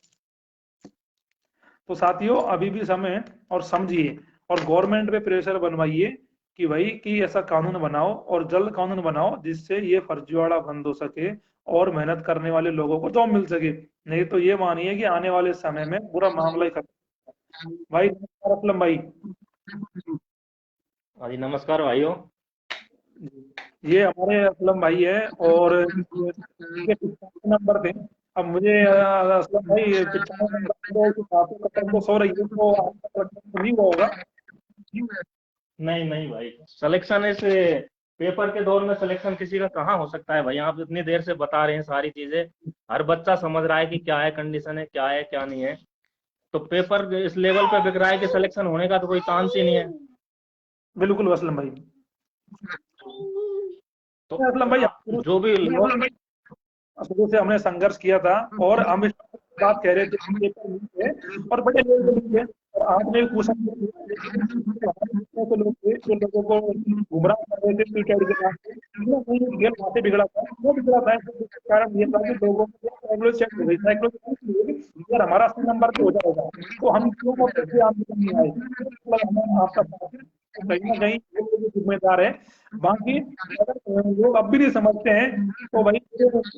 तो साथियों, अभी भी समय है, और समझिए, और गवर्नमेंट पे प्रेशर बनवाइए कि भाई कि ऐसा कानून बनाओ, और जल्द कानून बनाओ, जिससे ये फर्जीवाड़ा बंद हो सके, और मेहनत करने वाले लोगों को जॉब मिल सके। नहीं तो ये मानिए कि आने वाले समय में पूरा मामला ही खत्म। भाई नमस्कार असलम भाई। हाँ जी, नमस्कार भाइयों। ये हमारे असलम भाई है, और ये 95 नंबर थे। अब मुझे असलम भाई 95 नंबर तो काफी कटक तो सो रही है, तो आपका तो नहीं हुआ होगा। नहीं नहीं भाई, सिलेक्शन इस पेपर के दौर में सिलेक्शन किसी का कहाँ हो सकता है भाई। आप इतनी देर से बता रहे हैं सारी चीजें, हर बच्चा समझ रहा है कि क्या है कंडीशन है, क्या है क्या नहीं है। तो पेपर इस लेवल पे बिक रहा है कि सिलेक्शन होने का तो कोई चांस ही नहीं है। बिल्कुल असलम भाई। तो असलम भाई, जो भी लोग शुरू से हमने संघर्ष किया था, और हम इस बात कह रहे थे कि पेपर लीक है और बड़े लेवल पे लीक है। और आपने भी पूछा तो लोग थे जो लोगों को गुमराह कर रहे थे ट्विटर के नाम पे, कहीं ना कहीं एक गेम वहां से बिगड़ा था, वो बिगड़ा था जिसके कारण ये था कि लोगों को साइकोलॉजी चेक हो गई, साइकोलॉजी यार हमारा 80 नंबर पे हो जाएगा तो हम क्यों और आंदोलन नहीं आए, मतलब हमें आपका साथ है। तो कहीं ना कहीं ये लोग भी जिम्मेदार है। बाकी अगर लोग अब भी नहीं समझते हैं तो भाई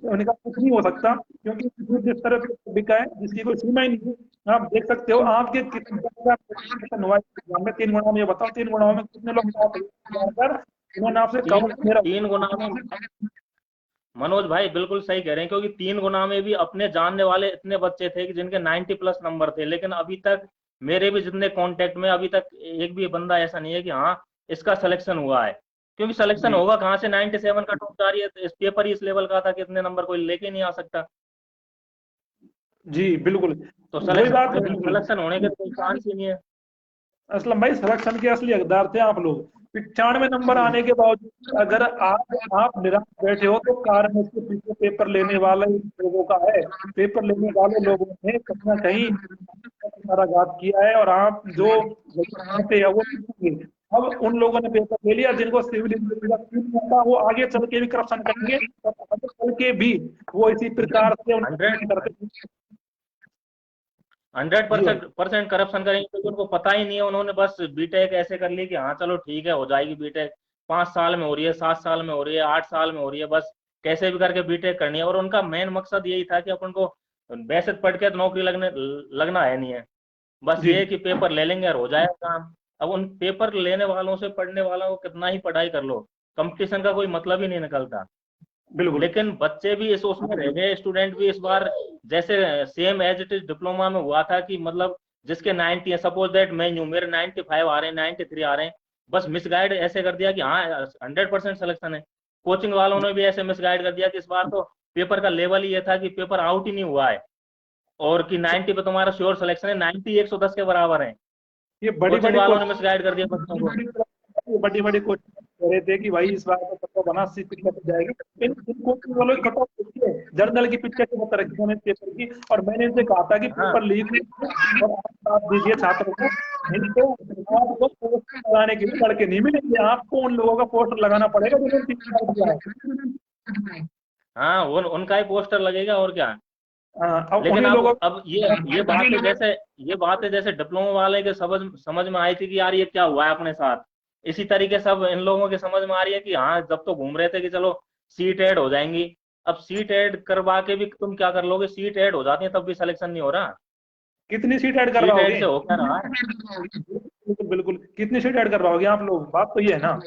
उनका कुछ नहीं हो सकता, क्योंकि दूध जिस तरह से बिका है जिसकी कोई सीमा ही नहीं है। आप देख सकते हो आपके कितने हुआ है एग्जाम में 3 गुणाओं में, ये बताओ 3 गुणाओं में कितने लोग पास हुए? उन्होंने आपसे तीन कहा मेरा तीन गुना में मनोज भाई बिल्कुल सही कह रहे हैं, क्योंकि 3 गुना में भी अपने जानने वाले इतने बच्चे थे कि जिनके 90+ नंबर थे, लेकिन अभी तक मेरे भी जितने कांटेक्ट में अभी तक एक भी बंदा ऐसा नहीं है कि हाँ इसका सिलेक्शन हुआ है। क्योंकि सिलेक्शन जी होगा कहाँ से, 97 का टॉप जा रही है, तो इस पेपर ही इस लेवल का था कि इतने नंबर कोई लेके नहीं आ सकता। जी बिल्कुल, तो वही बात है। सिलेक्शन सिलेक्शन होने के कोई चांस ही नहीं है। असलम भाई सिलेक्शन के असली हकदार थे आप लोग। 95 नंबर आने के बावजूद अगर आप निराश बैठे हो तो कारण उसके पीछे पेपर लेने वाले लोगों का है। पेपर लेने वाले लोगों ने कहीं ना कहीं कराघात किया है, और आप जो चाहते हैं वो करेंगे। अब उन लोगों ने पेपर ले लिया जिनको सिविल इंजीनियरिंग का फील्ड नहीं आता, वो आगे चल के भी करप्शन करेंगे और आगे चल के भी वो इसी प्रकार से हंड्रेड करते। हंड्रेड जी भाई। परसेंट करप्शन करेंगे, क्योंकि उनको पता ही नहीं है। उन्होंने बस बीटेक ऐसे कर ली कि हाँ चलो ठीक है, हो जाएगी बीटेक, 5 साल में हो रही है, 7 साल में हो रही है, 8 साल में हो रही है, बस कैसे भी करके बीटेक करनी है। और उनका मेन मकसद यही था कि अपन को वैसे पढ़ के तो नौकरी लगना है नहीं है, बस जी ये है कि पेपर ले लेंगे और हो जाएगा काम। अब उन पेपर लेने वालों से, पढ़ने वालों को कितना ही पढ़ाई कर लो, कंपटीशन का कोई मतलब ही नहीं निकलता। बिल्कुल। लेकिन बच्चे भी इस उसमें रह गए, स्टूडेंट भी इस बार जैसे same as it is diploma में हुआ था कि मतलब जिसके 90 है, सपोज दैट मैं हूँ, मेरे 95 आ रहे हैं, 93 आ रहे हैं, बस मिसगाइड ऐसे कर दिया कि हाँ 100% सिलेक्शन है। कोचिंग वालों ने भी ऐसे मिसगाइड कर दिया कि इस बार तो पेपर का लेवल ही ये था कि पेपर आउट ही नहीं हुआ है, और कि 90 पे तुम्हारा श्योर सिलेक्शन है, 90 110 के बराबर है। ये बड़ी कोचिंग बड़ी वालों ने मिसगाइड कर दिया बच्चों को। बड़ी बड़ी कोचिंग कह रहे थे कि भाई इस बार तो कटऑफ बना सी पिक्चर हो जाएगी। इन कोचिंग वालों की कटऑफ होती है जर्नल की पिक्चर की बता रखी है पेपर की। और मैंने इनसे कहा था कि हाँ पेपर लीक और आप साथ दीजिए छात्रों को, नहीं तो आपको पोस्टर लगाने के लिए लड़के नहीं मिलेंगे, आपको उन लोगों का पोस्टर लगाना पड़ेगा जिन्होंने 3 साल दिया है। हाँ, उनका ही पोस्टर लगेगा और क्या। हाँ, अब लेकिन उन्हीं लोगों अब ये बात है जैसे डिप्लोमा वाले के समझ समझ में आई थी कि यार ये क्या हुआ है अपने साथ, इसी तरीके से अब इन लोगों के समझ में आ रही है कि हाँ जब तो घूम रहे थे कि चलो सीट ऐड हो जाएंगी, अब सीट ऐड करवा के भी तुम क्या कर लोगे, सीट ऐड हो जाती है तब भी सिलेक्शन नहीं हो रहा। कितनी सीट ऐड सीट ऐड करवाओगे? से हो क्या रहा है। बिल्कुल बिल्कुल, कितनी सीट ऐड करवाओगे आप लोग, बात तो ये है ना।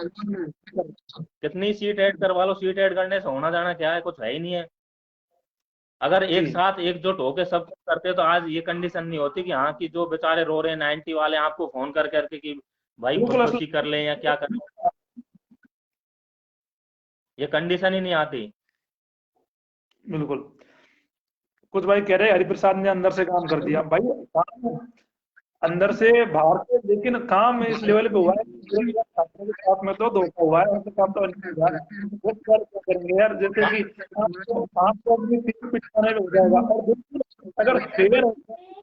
कितनी सीट ऐड करवा लो, सीट ऐड करने से होना जाना क्या है, कुछ है ही नहीं है। अगर जी एक साथ एकजुट होके सब कुछ करते तो आज ये कंडीशन नहीं होती कि हाँ कि जो बेचारे रो रहे हैं 90 वाले आपको फोन कर करके कि भाई बिल्कुल असल खुदकुशी कर लें या क्या करें, ये कंडीशन ही नहीं आती। बिल्कुल। कुछ भाई कह रहे हरिप्रसाद ने अंदर से काम कर दिया, भाई काम अंदर से बाहर से, लेकिन काम इस लेवल पे हुआ है कि छात्रों के साथ में तो धोखा हुआ है, उनके साथ तो नहीं हुआ है। वो क्या करेंगे यार, जैसे कि आपको अपनी टीम पिछाने में हो जाएगा, और बिल्कुल अगर फेयर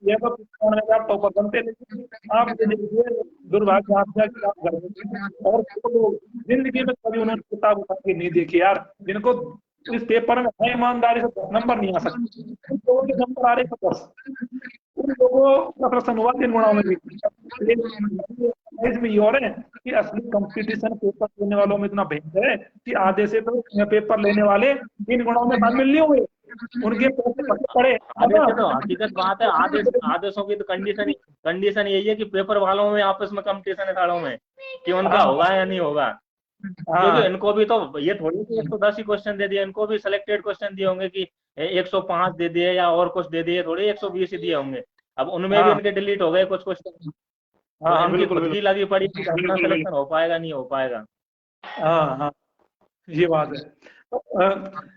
ये तो पिछाने में आप टॉपर बनते, लेकिन आप ये देखिए दुर्भाग्य आप कि आप घर में और वो लोग जिंदगी में कभी उन्होंने किताब उठा के नहीं देखी यार, जिनको इस पेपर में है ईमानदारी से 10 नंबर नहीं आ सकते, उन लोगों के नंबर आ रहे हैं 10। उन लोगों का प्रश्न हुआ 3 गुणाओं में भी। इसमें ये और है कि असली कंपटीशन पेपर लेने वालों में इतना भयंकर है कि आधे से तो पेपर लेने वाले 3 गुणाओं में शामिल नहीं हुए, उनके पैसे फंसे पड़े है आधे ना। से तो हकीकत बात है, आदेशों की तो कंडीशन यही है कि पेपर वालों में आपस में कंपटीशन है सालों में कि उनका हाँ होगा या नहीं होगा। क्योंकि हाँ इनको भी तो ये थोड़ी सी 110 ही क्वेश्चन दे दिए, इनको भी सिलेक्टेड क्वेश्चन दिए होंगे कि 105 दे दिए या और कुछ दे दिए, थोड़ी 120 ही दिए होंगे। अब उनमें भी हाँ इनके डिलीट हो गए कुछ क्वेश्चन, हाँ तो हाँ इनकी बिल्कुल खुद बिल्कुल। की लगी पड़ी कि अपना सिलेक्शन हो पाएगा नहीं हो पाएगा। हाँ हाँ, ये बात है। तो,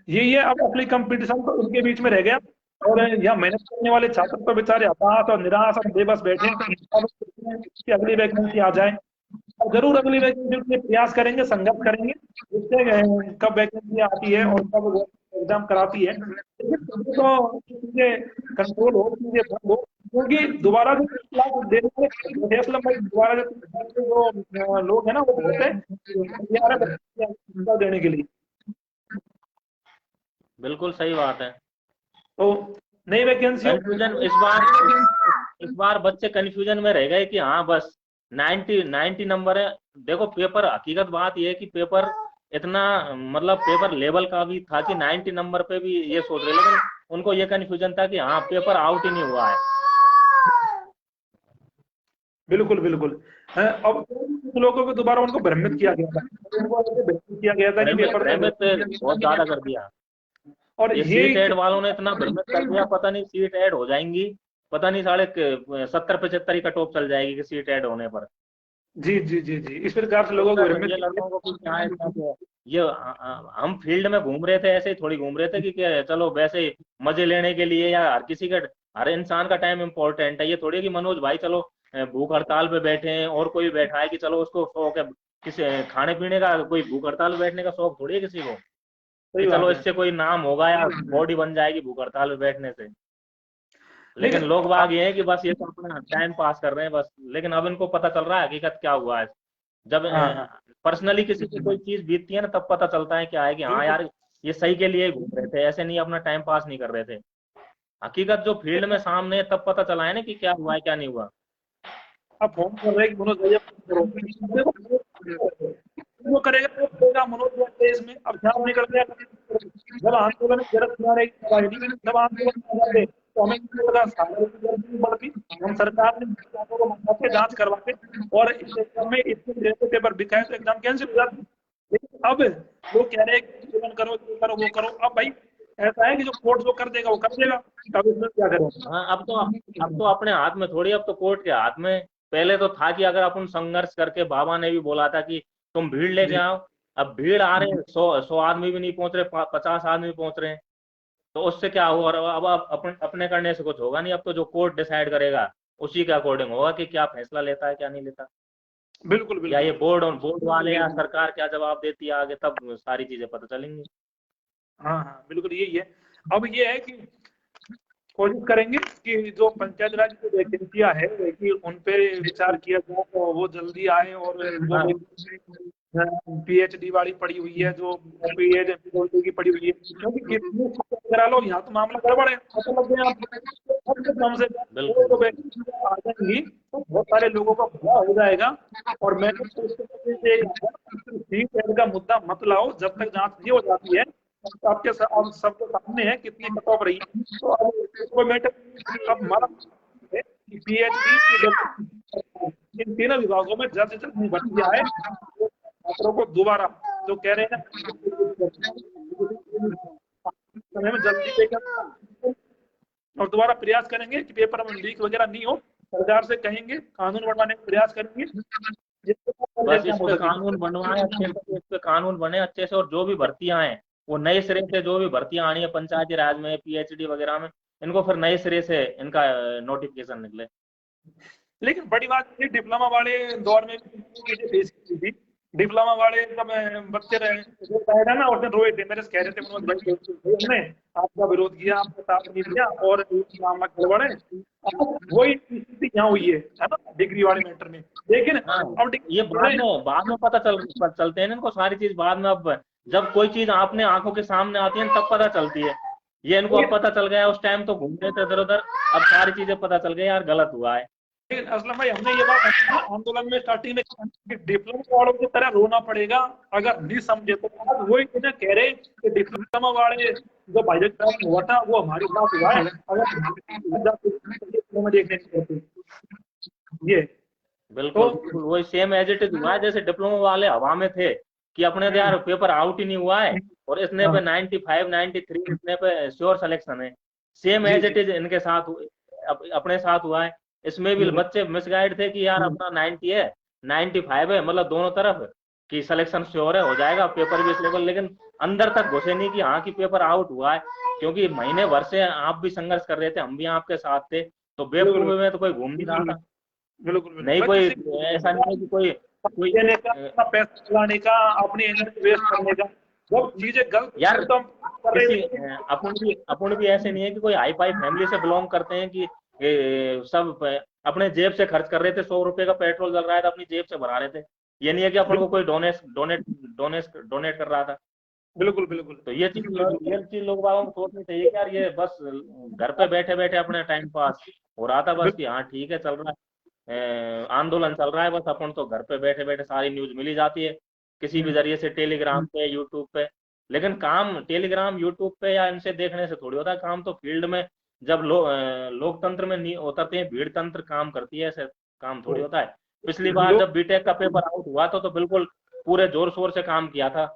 यही है, अब असली कंपटीशन तो उनके बीच में रह गया। और यहाँ मेहनत करने वाले छात्र तो बेचारे हताश और निराश और बेबस बैठे हैं। अब सोचते हैं कि अगली वैकेंसी आ जाए, और जरूर अगली वैकेंसी के लिए प्रयास करेंगे, संघर्ष करेंगे, जिससे कब वैकेंसी आती है और कब वो एग्जाम कराती है, लेकिन तो चीजें कंट्रोल हो, चीजें बंद हो, क्योंकि दोबारा जो 30 लाख देने वाले असलम भाई, दोबारा जो 30 लाख के जो लोग हैं ना, वो बहुत है तैयार है बच्चे देने के लिए। बिल्कुल सही बात है। तो नई वैकेंसी कंफ्यूजन इस बार बच्चे कंफ्यूजन में रह गए कि हाँ बस 90 नंबर है। देखो पेपर, हकीकत बात यह है कि पेपर इतना मतलब पेपर लेवल का भी था कि 90 नंबर पे भी ये सोच रहे, लेकिन उनको ये कंफ्यूजन था कि हाँ पेपर आउट ही नहीं हुआ है। बिल्कुल बिल्कुल। अब कुछ लोगों को दोबारा उनको भ्रमित किया गया था, उनको ऐसे भ्रमित किया गया था कि पेपर भ्रमित बहुत ज्यादा कर दिया। और ये ये सीट ऐड वालों ने इतना भ्रमित कर दिया, पता नहीं सीट ऐड हो जाएंगी, पता नहीं 70-75 ही कट ऑफ चल जाएगी कि सीट ऐड होने पर। जी जी जी जी, इस प्रकार से तो लोगों को सर भ्रमित ये किया लड़कों को कुछ क्या है ये हम फील्ड में घूम रहे थे, ऐसे ही थोड़ी घूम रहे थे कि क्या चलो वैसे ही मजे लेने के लिए, या हर किसी का हर इंसान का टाइम इम्पोर्टेंट है। ये थोड़ी है कि मनोज भाई चलो भूख हड़ताल पे बैठे हैं और कोई बैठा है कि चलो उसको शौक है किसी खाने पीने का, कोई भूख हड़ताल पे बैठने का शौक थोड़ी है किसी को सही कि बात चलो है। इससे कोई नाम होगा या बॉडी बन जाएगी भूख हड़ताल पे बैठने से। लेकिन लेकिन लोग बाग ये है कि बस ये तो अपना टाइम पास कर रहे हैं बस। लेकिन अब इनको पता चल रहा है हकीकत क्या हुआ है। जब हाँ हाँ, पर्सनली किसी की कोई चीज बीतती है ना, तब पता चलता है क्या है कि हाँ बिल्कुल। यार ये सही के लिए घूम रहे थे, ऐसे नहीं अपना टाइम पास नहीं कर रहे थे। हकीकत जो फील्ड में सामने है तब पता चला है ना कि क्या हुआ है क्या नहीं हुआ। अब फोन कर रहे हैं कि मनोज भैया फोन करो, देखो वो करेगा वो करेगा, मनोज भैया इसमें अब ध्यान नहीं करते हैं। जब आंदोलन में जरूरत ना रहेगी तब आएगी, जब आंदोलन में आ जाते तो हमें किसी प्रकार सागर की जरूरत नहीं पड़ती। हम सरकार ने बातों को मंगा के जांच करवाते और इस एग्जाम में इतने जैसे पेपर दिखाए तो एग्जाम कैंसिल हो जाती। लेकिन अब लोग कह रहे हैं कि आंदोलन करो, ये करो, वो करो। अब भाई ऐसा है कि जो कोर्ट जो कर देगा वो कर देगा, अब इसमें क्या करें। हाँ अब तो अपने हाथ में थोड़ी, अब तो कोर्ट के हाथ में। पहले तो था कि अगर अपन संघर्ष करके, बाबा ने भी बोला था कि तुम भीड़ लेके जी आओ। अब भीड़ आ रहे हैं, 100 आदमी भी नहीं पहुंच रहे, 50 आदमी पहुंच रहे हैं। तो उससे क्या हुआ, और अब अपने करने से कुछ होगा नहीं। अब तो जो कोर्ट डिसाइड करेगा उसी के अकॉर्डिंग होगा कि क्या फैसला लेता है क्या नहीं लेता। बिल्कुल या बिल्कुल। ये बोर्ड वाले या सरकार क्या जवाब देती है आगे, तब सारी चीजें पता चलेंगी। हाँ हाँ, बिल्कुल यही है। अब ये है कि कोशिश करेंगे कि जो पंचायत राज की वैकेंसियां है कि उन पे विचार किया जाए तो वो जल्दी आए। और जो हाँ पीएचडी वाली पड़ी हुई है, जो पीएचडी की पड़ी हुई है, क्योंकि कितने करा लो, यहाँ तो मामला गड़बड़ है, पता लग गया कम से कम बिल्कुल तो वैकेंसियां आ जाएंगी तो बहुत सारे लोगों का भला हो जाएगा। और मैंने तो सीट ऐड का मुद्दा मत लाओ जब तक जांच नहीं हो जाती है। आपके अब सबके सामने है कितनी कट ऑफ रही है। तो अब कोई मैटर, अब हमारा है कि पीएचडी इन तीनों विभागों में जल्द से जल्द भर्ती आए, तो छात्रों को दोबारा जो कह रहे हैं ना समय में जल्दी देकर और दोबारा प्रयास करेंगे कि पेपर में लीक वगैरह नहीं हो। सरकार से कहेंगे, कानून बनवाने का प्रयास करेंगे जिससे बस एग्जाम इस हो पे सके। कानून बनवाए अच्छे से, इस पे कानून बने अच्छे से, और जो भी भर्तियां हैं वो नए सिरे से, जो भी भर्तियां आनी है पंचायती राज में पीएचडी वगैरह में, इनको फिर नए सिरे से इनका नोटिफिकेशन निकले। लेकिन बड़ी बात ये डिप्लोमा वाले दौर में भी चीजें फेस की थी। डिप्लोमा वाले जब बच्चे रहे ना, उस दिन रोए थे, मेरे से कह रहे थे मनोज भाई भाई हमने आपका विरोध किया, आपका साथ नहीं दिया और मामला गड़बड़ है। अब वही स्थिति यहाँ हुई है ना, डिग्री वाले मैटर में। लेकिन हाँ अब ये बाद में पता चलते हैं ना इनको सारी चीज बाद में। अब जब कोई चीज आपने आंखों के सामने आती है तब पता चलती है। ये इनको अब पता चल गया, उस टाइम तो घूम रहे थे इधर उधर, अब सारी चीजें पता चल गई यार गलत हुआ है। असलम भाई हमने ये बात आंदोलन में स्टार्टिंग में कि डिप्लोमा वालों की तरह रोना पड़ेगा अगर नहीं समझे तो। आज वही चीजें कह रहे कि डिप्लोमा वाले जो बाइक में हुआ था वो हमारे साथ हुआ है, अगर देखने नहीं पड़ते ये। तो बिल्कुल बिल्कुल वही सेम एज इट इज हुआ है, जैसे डिप्लोमा वाले हवा में थे कि अपने तो यार पेपर आउट ही नहीं हुआ है, और इसने पे हाँ 95 93 इसने पे श्योर सिलेक्शन है। सेम जी एज जी इट इज इनके साथ अपने साथ हुआ है। इसमें भी बिल्कुल बच्चे मिसगाइड थे कि यार अपना 90 है 95 है, मतलब दोनों तरफ कि सिलेक्शन श्योर है, हो जाएगा पेपर भी इस लेवल। लेकिन अंदर तक घुसे नहीं कि हाँ कि पेपर आउट हुआ है, क्योंकि महीने भर से आप भी संघर्ष कर रहे थे, हम भी आपके साथ थे। तो बिल्कुल बेवकूफी में तो कोई घूम नहीं रहा था। बिल्कुल बिल्कुल नहीं बस कोई किसी ऐसा नहीं है कि कोई कोई देने का, अपना पैसा लगाने का, अपनी एनर्जी वेस्ट करने का जब चीजें गलत यार तो हम कर रहे किसी थे। अपन भी ऐसे नहीं है कि कोई हाई फाई फैमिली से बिलोंग करते हैं कि सब अपने जेब से खर्च कर रहे थे। 100 रुपए का पेट्रोल जल रहा है तो अपनी जेब से भरा रहे थे। ये नहीं है कि अपन को कोई डोनेट डोनेट डोनेट डोनेट कर रहा था। बिल्कुल बिल्कुल तो ये चीज लोग बागों को सोचनी चाहिए कि यार ये बस घर पे बैठे बैठे अपने टाइम पास हो रहा था बस, कि हाँ ठीक है चल रहा है, आंदोलन चल रहा है बस, अपन तो घर पे बैठे बैठे सारी न्यूज मिल ही जाती है किसी भी जरिए से, टेलीग्राम पे, यूट्यूब पे। लेकिन काम टेलीग्राम यूट्यूब पे या इनसे देखने से थोड़ी होता है, काम तो फील्ड में जब लोकतंत्र में नहीं उतरते हैं, भीड़ तंत्र काम करती है, ऐसे काम थोड़ी होता है। पिछली बार लोग जब बीटेक का पेपर आउट हुआ तो बिल्कुल पूरे जोर शोर से काम किया था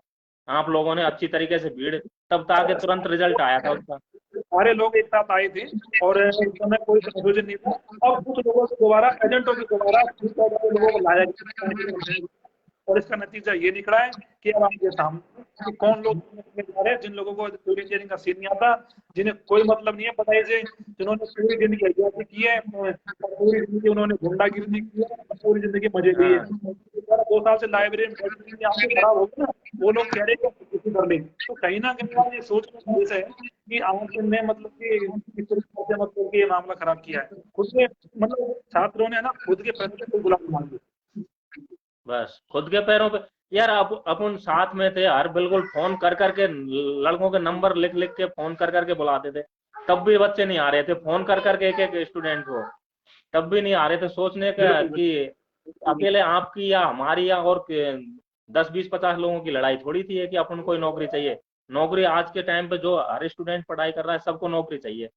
आप लोगों ने, अच्छी तरीके से भीड़ तब ताकि तुरंत रिजल्ट आया था उसका। सारे लोग एक साथ आए थे और उस समय कोई कंफ्यूजन नहीं था। अब कुछ लोगों को दोबारा एजेंटों की दोबारा लोगों को लाया गया और इसका नतीजा ये निकला है कि अब आपके सामने कि कौन लोग जा रहे हैं, जिन लोगों को पूरी इंजीनियरिंग का सीन नहीं आता, जिन्हें कोई मतलब नहीं है पढ़ाई से, जिन्होंने पूरी जिंदगी अभ्यास की है, पूरी जिंदगी उन्होंने गुंडागिरी की है, पूरी जिंदगी मजे लिए हाँ हैं। 2 साल से लाइब्रेरी में बैठे हैं, आंखें खराब हो गई ना, वो लोग कह रहे हैं कि कुछ कर लें। तो कहीं ना कहीं यार ये सोच का विषय है कि आपने मतलब कि किस तरीके से मतलब कि ये मामला खराब किया है खुद के, मतलब छात्रों ने ना खुद के पैसे को गुलाम मान लिया। बस खुद के पैरों पे। यार अपन साथ में थे यार, बिल्कुल फोन कर करके लड़कों के नंबर लिख लिख के फोन कर करके बुलाते थे, तब भी बच्चे नहीं आ रहे थे, फोन कर करके एक एक स्टूडेंट को, तब भी नहीं आ रहे थे। सोचने का बिल्कुल कि अकेले आपकी या हमारी या और 10 20 50 लोगों की लड़ाई थोड़ी थी है कि अपन कोई नौकरी चाहिए। नौकरी आज के टाइम पे जो हर स्टूडेंट पढ़ाई कर रहा है सबको नौकरी चाहिए,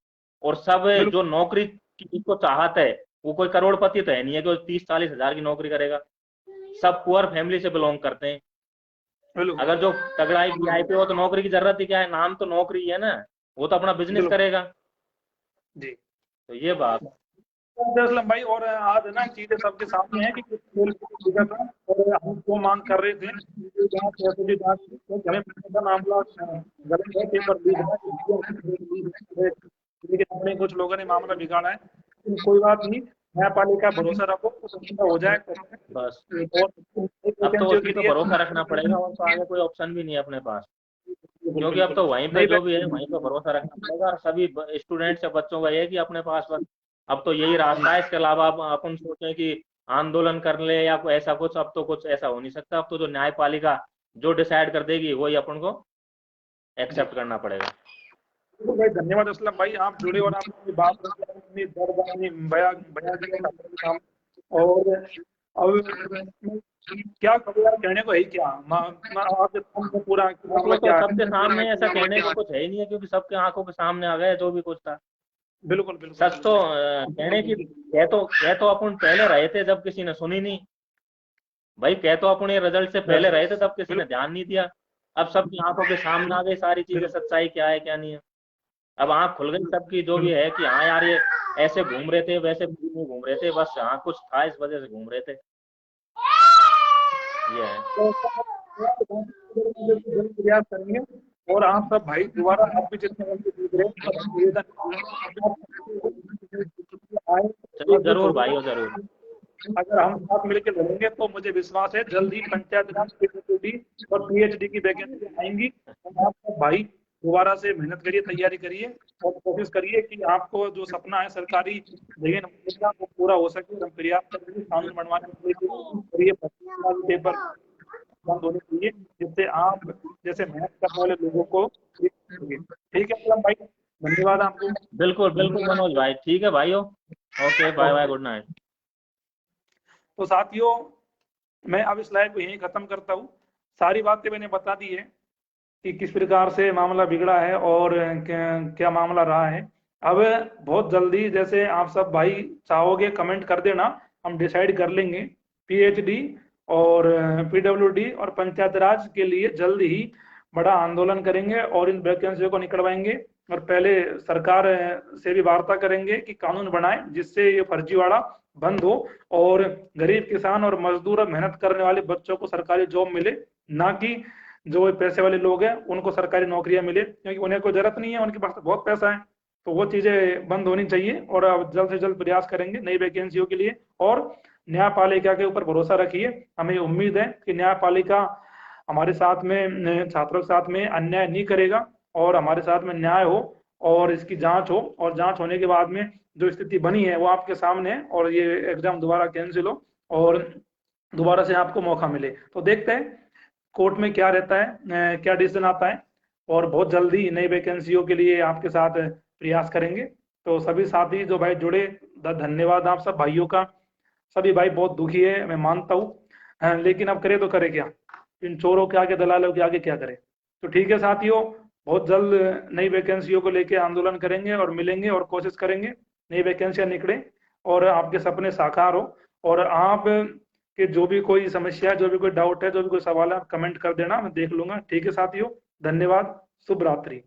और सब बिल्कुल जो नौकरी की जिसको चाहत है वो कोई करोड़पति तो है नहीं है कि 30 40 हजार की नौकरी करेगा। सब पुअर फैमिली से बिलोंग करते हैं। बिल्कुल अगर जो तगड़ा ही वीआईपी हो तो नौकरी की जरूरत ही क्या है, नाम तो नौकरी ही है ना, वो तो अपना बिजनेस बिल्कुल करेगा। जी। तो ये बात है। असलम भाई, और आज है ना चीजें सबके सामने है कि किस खेल की दिक्कत है और हम जो मांग कर रहे थे कि जहाँ पैसे की जांच तो हमें पैसे का मामला गलत है, पेपर लीक है, लेकिन अपने कुछ लोगों ने मामला बिगाड़ा है, लेकिन कोई बात नहीं, न्यायपालिका भरोसा रखो तो समझौता हो जाए। बस और अब तो वैकेंसियों उसी के पे लिए भरोसा रखना पड़ेगा, और तो आगे कोई ऑप्शन भी नहीं है अपने पास। बिल्कुल क्योंकि अब बिल्कुल तो वहीं पे नहीं जो भी है वहीं पे भरोसा रखना पड़ेगा, और सभी स्टूडेंट्स या बच्चों का ये है कि अपने पास बस अब तो यही रास्ता है। इसके अलावा अब अपन सोचें कि आंदोलन कर ले या कोई ऐसा कुछ, अब तो कुछ ऐसा हो नहीं सकता। अब तो जो न्यायपालिका जो डिसाइड कर देगी वही अपन को जी। एक्सेप्ट करना पड़ेगा। बिल्कुल भाई, धन्यवाद असलम भाई, आप जुड़े और आपने अपनी बात रखी, अपनी दर्द अपनी बयां बयां किया अपने काम। और अब क्या करूँ यार, कहने को है ही क्या, आपके सामने पूरा बस वो मामला तो क्या सबके है। सामने ऐसा कहने को कुछ है ही नहीं है, क्योंकि सबके आंखों के सामने आ गया जो भी कुछ था। बिल्कुल बिल्कुल सच तो कहने की कह तो अपन पहले रहे थे जब किसी ने सुनी नहीं भाई, कह तो अपन ये रिजल्ट से पहले रहे थे तब किसी ने बिल्कुल ध्यान नहीं दिया। अब सबकी आंखों के सामने आ गई सारी चीजें, बिल्कुल सच्चाई क्या है क्या नहीं है। अब आंख खुल गई सबकी जो भी है कि हाँ यार ये ऐसे घूम रहे थे वैसे नहीं घूम रहे थे, बस हाँ कुछ था इस वजह से घूम रहे थे। ये है। जल्द प्रयास करेंगे। और आप सब भाई दोबारा आप भी जितने जल्दी जीत रहे हैं, सब निवेदन आए चलो एकजुट जरूर होकर। भाई, हो जरूर। अगर हम साथ मिलकर लड़ेंगे तो मुझे विश्वास है जल्द ही पंचायत राज पीडब्ल्यूडी और पीएचडी की वैकेंसी आएंगी। और आप सब भाई दोबारा से मेहनत करिए, तैयारी करिए और कोशिश करिए कि आपको जो सपना है सरकारी जगह नौकरी का वो पूरा हो सके। और हम प्रयास करेंगे कानून बनवाने के लिए और ये पेपर बंद होने चाहिए, जिससे आप जैसे मेहनत करने वाले लोगों को ठीक है असलम भाई, धन्यवाद आपको। बिल्कुल बिल्कुल मनोज भाई, ठीक है भाइयों। Okay, bye bye, good night. तो साथियों, मैं अब इस लाइव को यहीं खत्म करता हूँ। सारी बातें मैंने बता दी है कि किस प्रकार से मामला बिगड़ा है और क्या मामला रहा है। अब बहुत जल्दी जैसे आप सब भाई चाहोगे कमेंट कर देना, हम डिसाइड कर लेंगे पीएचडी और पीडब्ल्यूडी और पंचायत राज के लिए जल्द ही बड़ा आंदोलन करेंगे और इन वैकेंसियों को निकलवाएंगे। और पहले सरकार से भी वार्ता करेंगे कि कानून बनाए जिससे ये फर्जीवाड़ा बंद हो और गरीब किसान और मजदूर और मेहनत करने वाले बच्चों को सरकारी जॉब मिले, ना कि जो पैसे वाले लोग हैं उनको सरकारी नौकरियां मिले, क्योंकि उन्हें कोई जरूरत नहीं है, उनके पास तो बहुत पैसा है। तो वो चीजें बंद होनी चाहिए और अब जल्द से जल्द प्रयास करेंगे नई वैकेंसियों के लिए। और न्यायपालिका के ऊपर भरोसा रखिए, हमें उम्मीद है कि न्यायपालिका हमारे साथ में छात्रों के साथ में अन्याय नहीं करेगा, और हमारे साथ में न्याय हो और इसकी जांच हो, और जांच होने के बाद में जो स्थिति बनी है वो आपके सामने है, और ये एग्जाम दोबारा कैंसिल हो और दोबारा से आपको मौका मिले। तो देखते हैं कोर्ट में क्या रहता है, क्या डिसीजन आता है, और बहुत जल्दी नई वैकेंसियों के लिए आपके साथ प्रयास करेंगे। तो सभी साथी जो भाई जुड़े, धन्यवाद आप सब भाइयों का। सभी भाई बहुत दुखी है, मैं मानता हूँ, लेकिन अब करे तो करे क्या, इन चोरों के आगे, दलालों के आगे क्या करे। तो ठीक है साथियों, बहुत जल्द नई वैकेंसियों को लेके आंदोलन करेंगे और मिलेंगे और कोशिश करेंगे नई वैकेंसियां निकले और आपके सपने साकार हो। और आप के जो भी कोई समस्या है, जो भी कोई डाउट है, जो भी कोई सवाल है, आप कमेंट कर देना, मैं देख लूंगा। ठीक है साथियों, धन्यवाद, शुभ रात्रि।